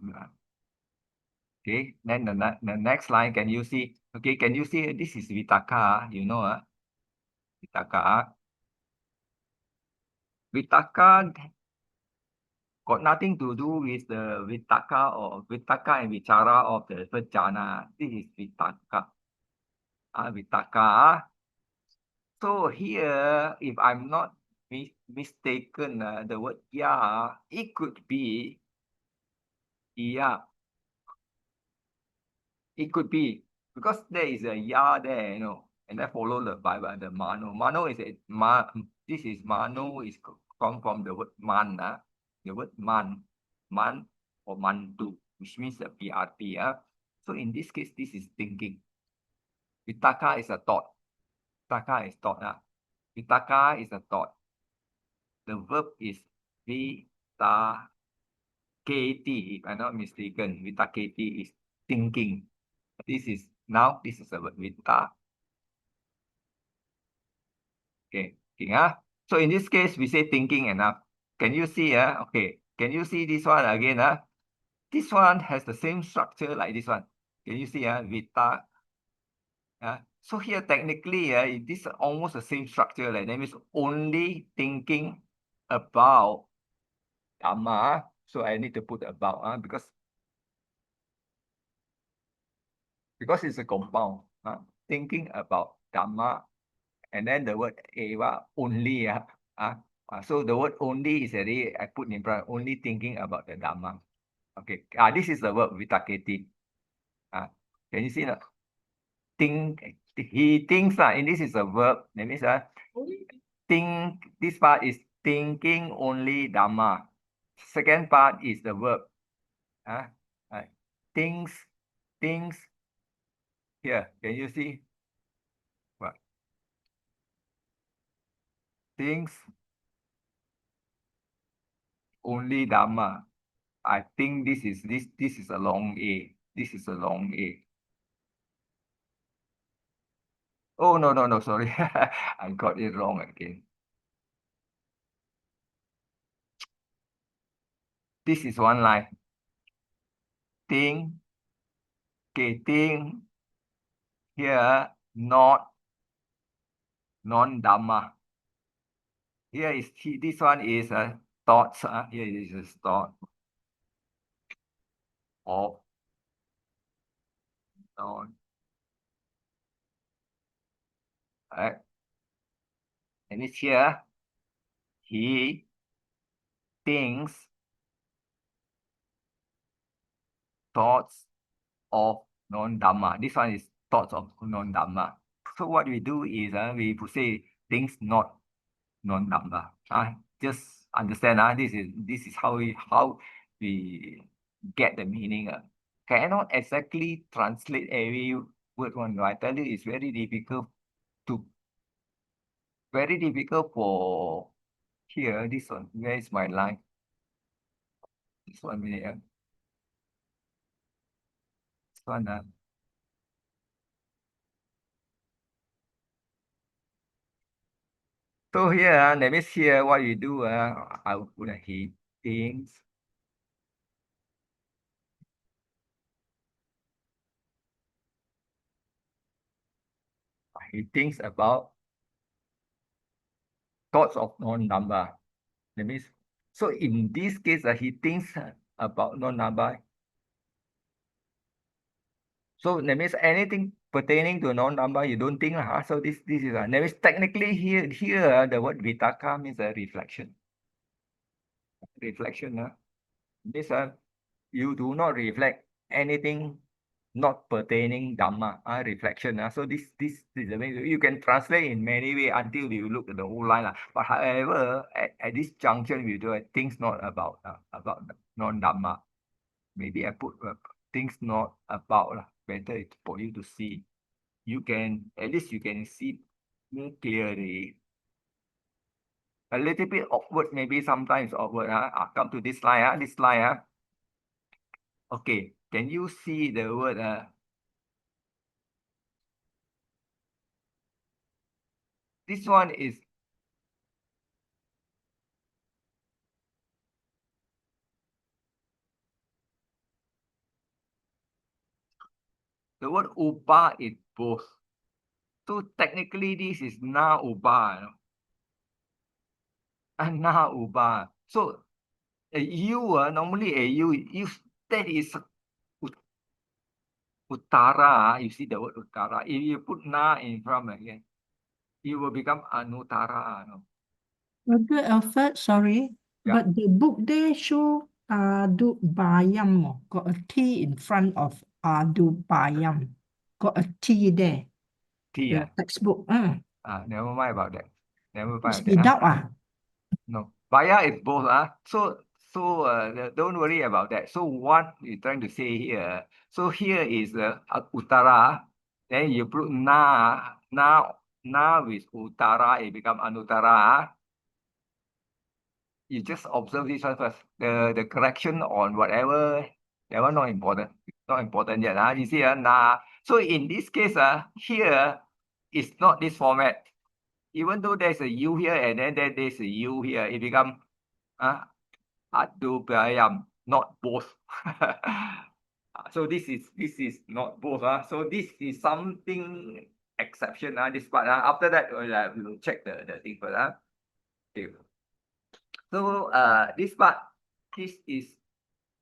Okay. Then the next line, can you see? Okay, can you see this is Vitaka, you know, Vitaka. Vitaka got nothing to do with the Vitaka and Vichara of the first jhana. This is Vitaka. Vitaka. So here, if I'm not mistaken, the word ya, it could be ya. It could be because there is a ya there, and I follow the Bible, the mano. Mano is this is mano is come from the word man, the word man or mantu, which means the PRT. So in this case, this is thinking. Vitaka is a thought. Vitaka is thought. Vitaka is a thought. The verb is vitaketi, if I'm not mistaken. Vitaketi is thinking. This is the word vita. Okay. So in this case, we say thinking enough. Can you see? Okay. Can you see this one again? This one has the same structure like this one. Can you see? Vita. So here technically, this is almost the same structure. Like that means only thinking about Dhamma. So I need to put about because it's a compound. Thinking about Dhamma, and then the word eva only. So the word only is already I put in front. Only thinking about the Dhamma. Okay. This is the word vitaketi. Can you see that? He thinks and this is a verb. That means think. This part is thinking only Dhamma. Second part is the verb. Things here. Can you see? What? Things only Dhamma. I think this is a long A. This is a long A. Oh no, sorry. I got it wrong again. This is one line. Think, okay, think here, not non-Dhamma. Here is this one is thoughts. Here is a thought of non. Right. And it's here. He thinks thoughts of non-dhamma. This one is thoughts of non-dhamma. So what we do is we say things not non-dhamma. Just understand. This is how we get the meaning. Cannot exactly translate every word one. I tell you, it's to very difficult for here. This one. Where is my line? This one minute. This one. So here, that means here what you do, I will put a he thinks. He thinks about thoughts of non-number. That means, so in this case, he thinks about non-number. So that means anything pertaining to non-number, you don't think. So this is that means technically here the word vitaka means a reflection. Reflection. This you do not reflect anything not pertaining Dhamma, reflection. So this is the way you can translate in many ways until you look at the whole line. But however, at this junction, we do things not about non-Dhamma. Maybe I put things not about better it's for you to see. You can at least you can see more clearly. A little bit awkward, maybe sometimes awkward. I come to this line. This line. Okay, can you see the word? This one is the word upa is both. So technically, this is na upa, na upa. So normally a you that is utara. You see the word utara. If you put na in front again, it will become anutara. No? Brother Alfred, sorry, Yeah. but the book there show Adu Bayam, got a T in front of Adu Bayam. Got a T there. T. The textbook. Never mind about that. Never It's mind that. without No, Baya is both. So don't worry about that. So what you're trying to say here? So here is Uttara. Then you put na with Uttara, it become Anuttara. You just observe this one first. The correction on whatever, that one not important. Not important yet. You see, na. So in this case, here is not this format. Even though there's a U here and then there's a U here, it become Adubaya, not both. So this is not both. So this is something exception. This part. After that, we will check the thing first. Okay. So this part, this is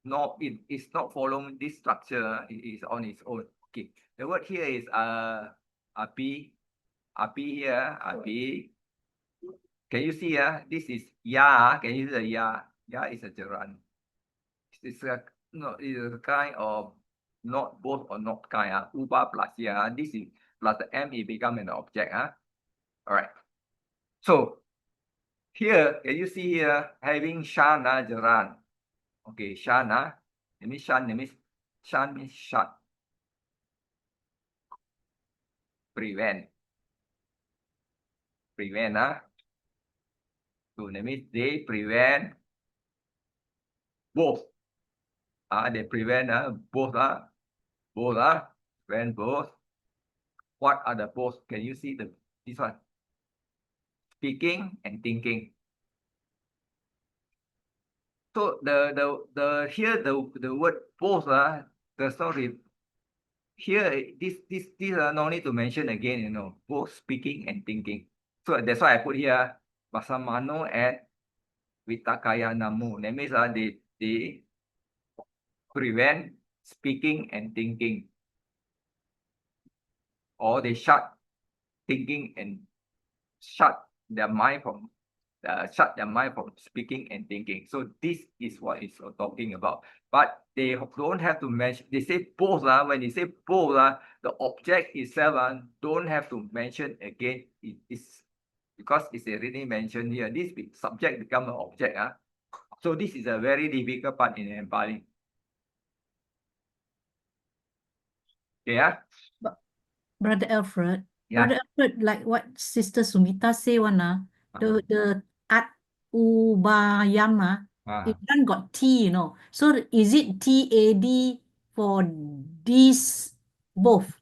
not it's not following this structure. It is on its own. Okay. The word here is api. Api here. Api. Can you see? This is ya. Can you see the ya? Ya is a gerund. It's a no, it's a kind of not both or not kind. Uba plus ya. This is plus the m, it become an object. All right. So here, can you see here having shana gerund? Okay, shana. That means shan. That means shan means shut. Prevent. Prevent. So that means they prevent both. They prevent both. Both. Prevent both. What are the both? Can you see this one? Speaking and thinking. So the here the word both does not here this no need to mention again, both speaking and thinking. So that's why I put here Masamano and Vitakaya Namu. That means they prevent speaking and thinking. Or they shut thinking and shut their mind from speaking and thinking. So this is what it's talking about. But they don't have to mention. They say both. When they say both, the object itself don't have to mention again. It's because it's already mentioned here. This subject become an object. So this is a very difficult part in Pali. Okay. Brother Alfred, Yeah. Brother Alfred, like what Sister Sumita say the at ubayama, it done got T, So is it TAD for these both?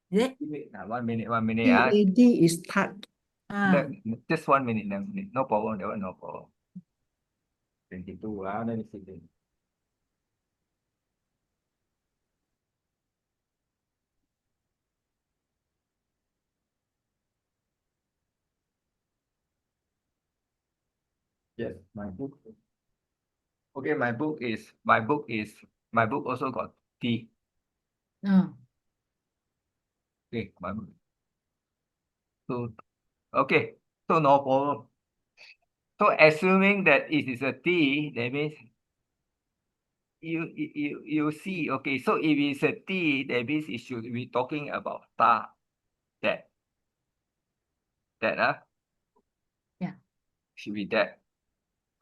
Is it? 1 minute. 1 minute. TAD is touch. Just 1 minute. No problem. That one no problem. 22. Let me see. Yes, my book. Okay, my book also got T. Okay, my book. So okay, so no problem. So assuming that it is a T, that means you see, okay, so if it's a T, that means it should be talking about ta, that, Yeah. should be that.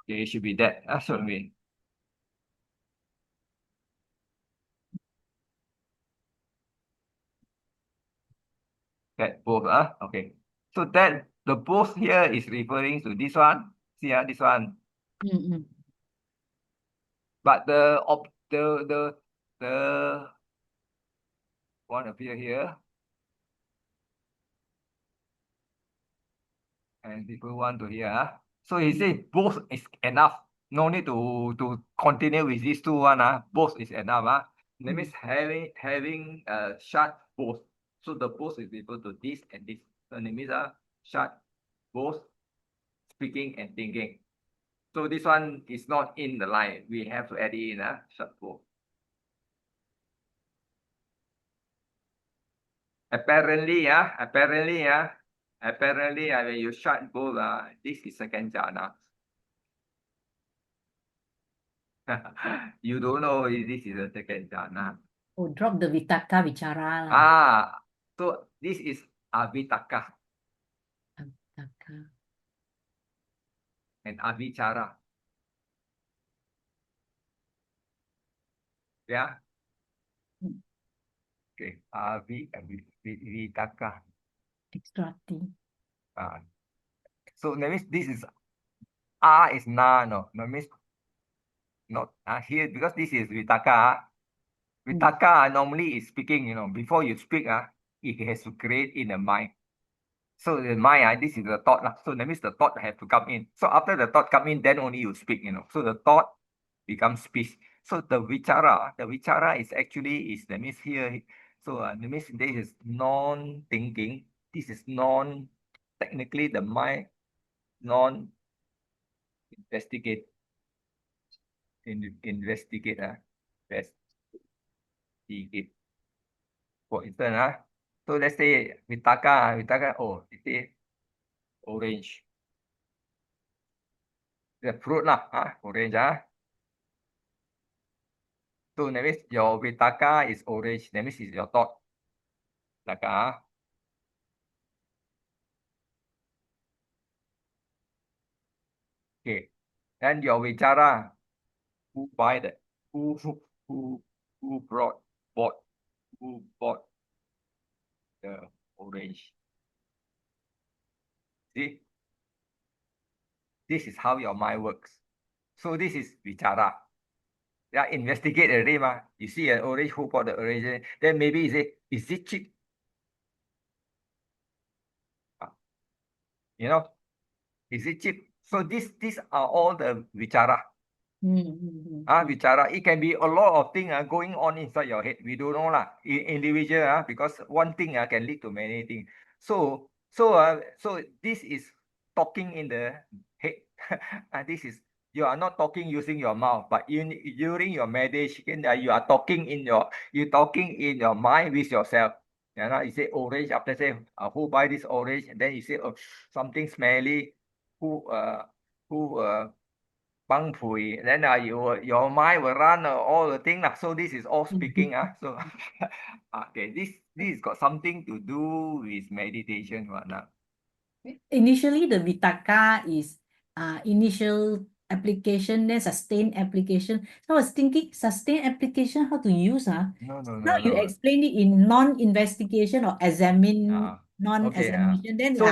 Okay, it should be that. That's what I mean. That both, okay. So that the both here is referring to this one. See, this one. But the one appear here, and people want to hear. So he says both is enough. No need to continue with these two one. Both is enough. That means having shut both. So the both is equal to this and this. So that means shut both speaking and thinking. So this one is not in the line. We have to add it in. Shut both. Apparently, when you shut both, this is second jhana. You don't know if this is the second jhana. Oh, drop the vitaka vichara lah. So this is avitaka Vitaka. and avichara. Yeah. Okay. Vitaka. Extra T. So that means this is is na, no. That means not here, because this is vitaka. Vitaka normally is speaking, before you speak, it has to create in the mind. So the mind, this is the thought. So that means the thought have to come in. So after the thought come in, then only you speak, So the thought becomes speech. So the vichara is actually that means here. So that means this is non-thinking. This is technically the mind non-investigate. Investigate. For instance, so let's say vitaka, it is orange. The fruit orange. So that means your vitaka is orange. That means it's your thought. Vitaka. Okay. And your vichara, who buy that? Who bought the orange? See? This is how your mind works. So this is vichara. Yeah, investigate already, You see an orange, who bought the orange? Then maybe you say, is it cheap? Is it cheap? So these are all the vichara. Vichara. It can be a lot of things going on inside your head. We don't know individual because one thing can lead to many things. So So this is talking in the head. And this is, you are not talking using your mouth, but during your meditation, you are talking in your mind with yourself. You know, you say orange, after say, who buy this orange? And then you say, oh, something smelly. Who bang pui. Then your mind will run all the thing. So this is all speaking. So okay, this got something to do with meditation. Initially, the Vitaka is initial application, then sustained application. So I was thinking, sustained application, how to use? No, no, Now no, you no. explain it in non-investigation or examine, Okay. non-examination. Then So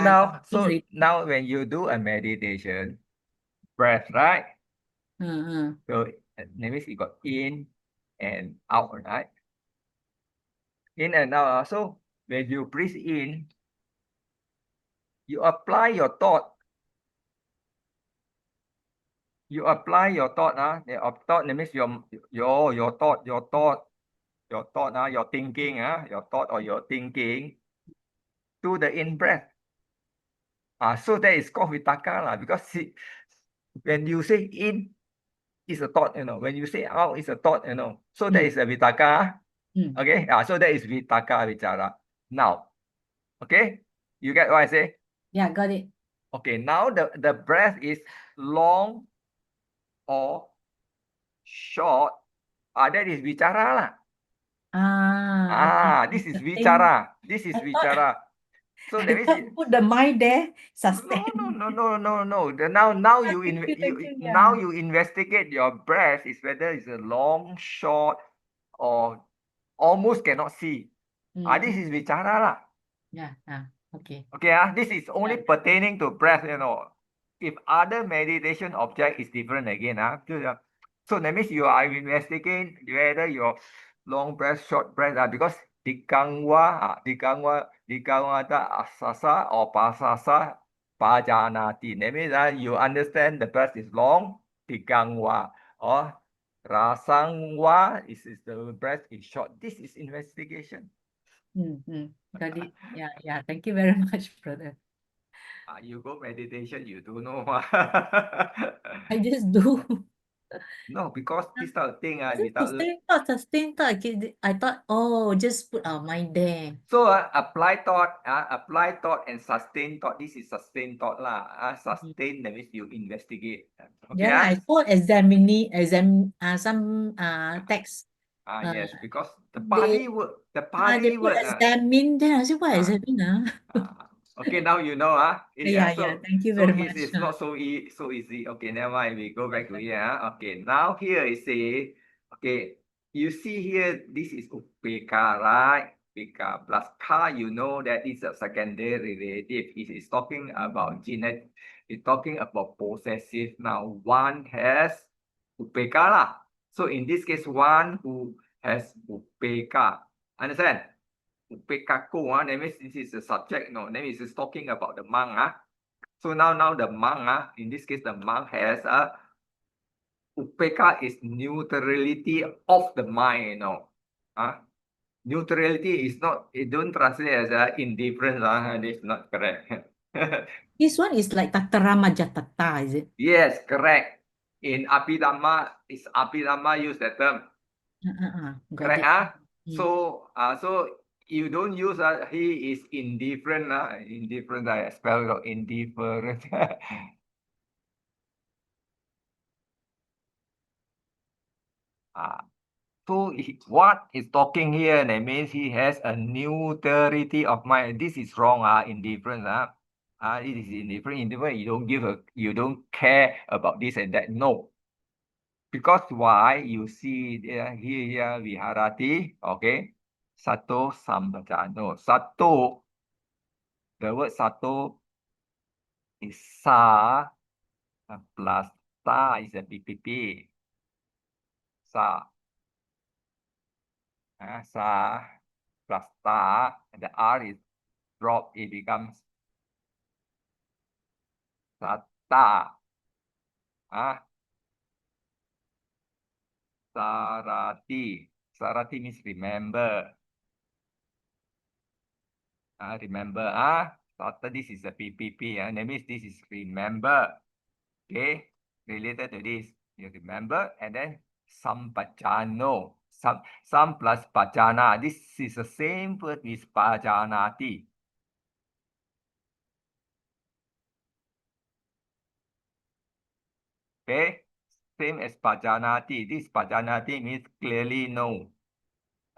thinking now when you do a meditation, breath, right? So that means you got in and out, right? In and out. So when you breathe in, you apply your thought. You apply your thought. Thought that means your thought, your thinking, your thought or your thinking to the in breath. So that is called vitaka because when you say in, it's a thought, when you say out, it's a thought, so that is a vitaka. Okay, so that is vitaka vichara. Now, okay, you get what I say? Yeah, got it. Okay, now the breath is long or short. That is vichara lah. This is vichara. This is vichara. So that means put the mind there, sustain. No. Now you investigate your breath is whether it's a long, short, or almost cannot see. This is vichara lah. Yeah, okay. Okay, this is only pertaining to breath, If other meditation object is different again, so that means you are investigating whether your long breath, short breath, because digangwa asasa or pasasa pajanati. That means you understand the breath is long, digangwa, or rasangwa is the breath is short. This is investigation. Got it. Yeah. Thank you very much, brother. You go meditation, you don't know. I just do. No, because this type of thing, Sustain thought. I thought, just put our mind there. So apply thought and sustain thought. This is sustain thought lah. Sustain that means you investigate. Okay. Yeah, I thought some text. Yes, because the Pali word, They put examine. Then I said, what examine? Okay, now you know. Yeah. Thank you very much. It's not so easy. Okay, never mind. We go back to here. Okay, now here is say, okay, you see here, this is upeka, right? Upeka plus ka, you know that is a secondary relative. It is talking about genetic. It's talking about possessive. Now, one has upeka lah. So in this case, one who has upeka. Understand? Upekaku, that means this is a subject, that means it's talking about the monk. So now the monk, in this case, the monk has upeka is neutrality of the mind, Neutrality is not, it don't translate as indifference, it's not correct. This one is like Tatara Majatata, is it? Yes, correct. In Abhidhamma, use that term. Correct, So you don't use he is indifferent, indifferent, I spell out indifferent. So what is talking here, that means he has a neutrality of mind. This is wrong, indifference. It is indifferent. You don't care about this and that. No. Because why? You see here viharati, okay? Sato sambajano. Sato, the word sato is sa plus ta is a PPP. Sa. Sa plus ta, and the R is dropped, it becomes sata. Sarati. Sarati means remember. Remember, After this is a PPP, and that means this is remember. Okay, related to this, you remember, and then sampajano, some plus pajana. This is the same word with pajanati. Okay, same as pajanati. This pajanati means clearly know.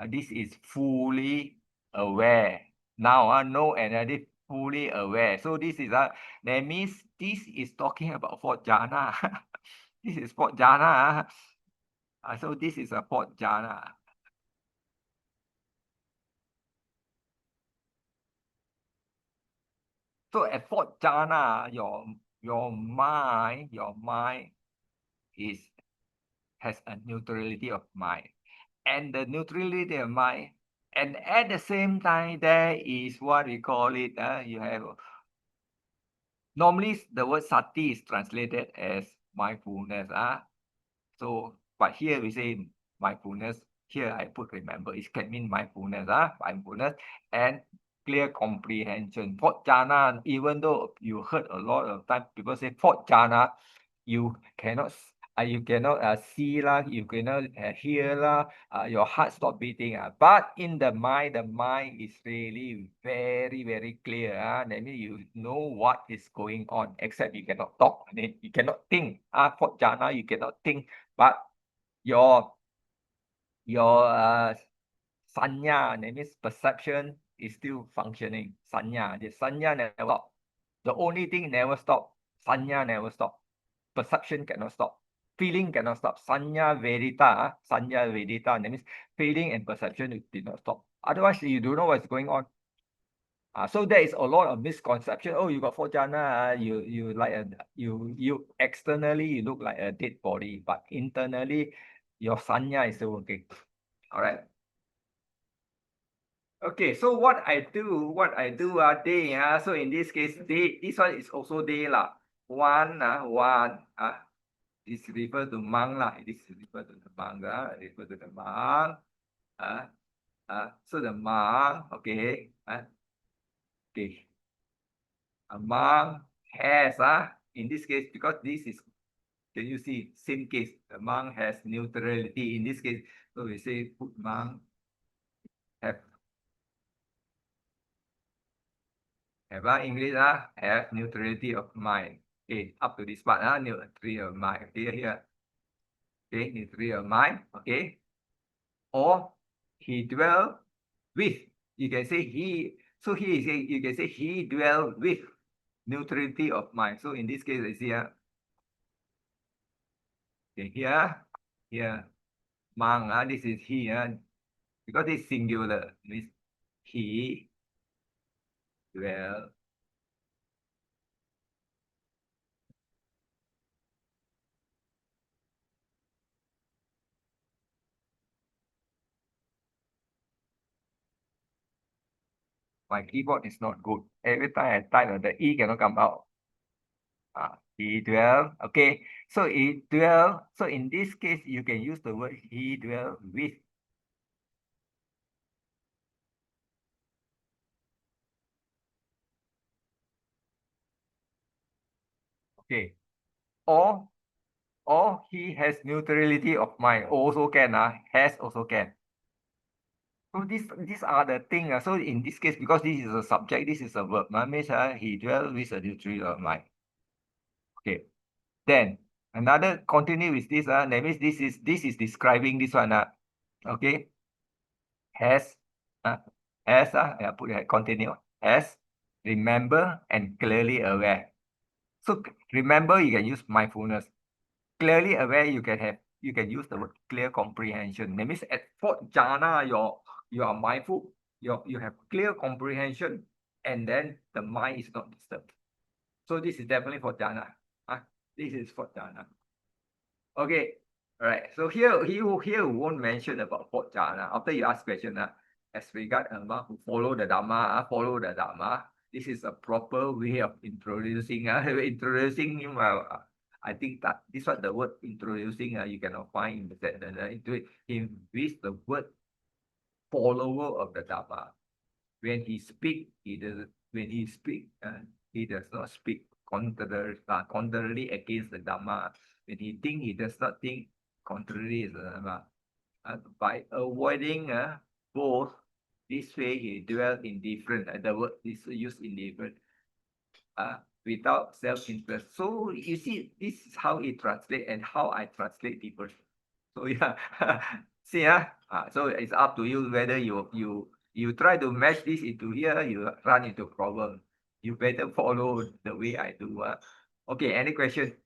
This is fully aware. Now, know and this fully aware. So this is that means this is talking about fourth jhana. This is fourth jhana. So this is a fourth jhana. So at fourth jhana, your mind has a neutrality of mind. And the neutrality of mind, and at the same time, there is what we call it, you have, normally the word sati is translated as mindfulness. So, but here we say mindfulness, here I put remember, it can mean mindfulness, mindfulness, and clear comprehension. Fourth jhana, even though you heard a lot of time people say fourth jhana, you cannot see lah, you cannot hear lah, your heart stop beating. But in the mind is really very, very clear. That means you know what is going on, except you cannot talk. I mean, you cannot think. Fourth jhana, you cannot think, but your sanya, that means perception, is still functioning. Sanya, the sanya never stop. The only thing never stop, sanya never stop. Perception cannot stop. Feeling cannot stop. Sanya vedita, sanya vedita, that means feeling and perception did not stop. Otherwise, you don't know what's going on. So there is a lot of misconception. Oh, you got four jhana, you like you externally you look like a dead body, but internally your sanya is still working. All right. Okay, so what I do day. So in this case, day, this one is also day lah. One, this refer to monk lah. This refer to the monk, refer to the monk. So the monk, okay, okay. A monk has, in this case, because this is, can you see, same case, the monk has neutrality. In this case, so we say put monk have English, have neutrality of mind. Okay, up to this part, neutrality of mind. Here. Okay, neutrality of mind. Okay, or he dwell with. You can say he. So he is saying, you can say he dwell with neutrality of mind. So in this case, I see okay, here, mang, this is he, because it's singular, means he dwell my keyboard is not good. Every time I type, the E cannot come out. He dwell. Okay, so he dwell. So in this case, you can use the word he dwell with. Okay, or he has neutrality of mind. Also can, has also can. So these are the things. So in this case, because this is a subject, this is a verb. Means he dwell with a neutrality of mind. Okay. Then another continue with this. That means this is describing this one. Okay. Has I put it continue. Has, remember, and clearly aware. So remember, you can use mindfulness. Clearly aware, you can use the word clear comprehension. That means at fourth jhana, you are mindful, you have clear comprehension, and then the mind is not disturbed. So this is definitely fourth jhana. This is fourth jhana. Okay, all right. So here we won't mention about fourth jhana. After you ask question, as regard who follow the dharma, this is a proper way of introducing. Introducing him. I think that this what the word introducing. You cannot find in the sentence. Him with the word follower of the dharma. When he speak, he doesn't. when he speak, he does not speak contrarily against the Dhamma. When he think, he does not think contrary is the Dhamma. By avoiding both, this way he dwell indifferent. The word is used indifferent. Without self-interest. So you see, this is how it translate and how I translate people. So yeah, see, so it's up to you whether you try to match this into here, you run into problem. You better follow the way I do. Okay, any question?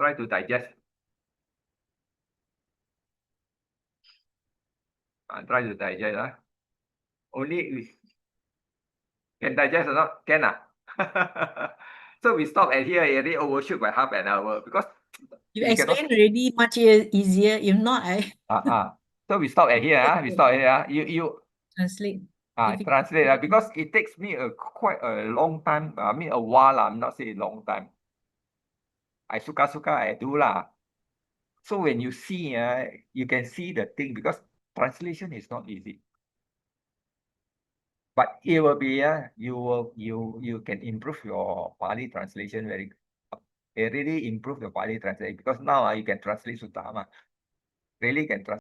Try to digest. Try to digest. Only can digest or not? Can. So we stop at here, already overshoot by half an hour because You we cannot. explained already much easier. If not, I So we stop at here. We stop at here. You translate. translate because it takes me quite a long time. I mean a while. I'm not saying long time. I suka I do lah. So when you see, you can see the thing because translation is not easy. But it will be you can improve your Pali translation very. It really improve your Pali translation because now you can translate Sutta. Really can translate.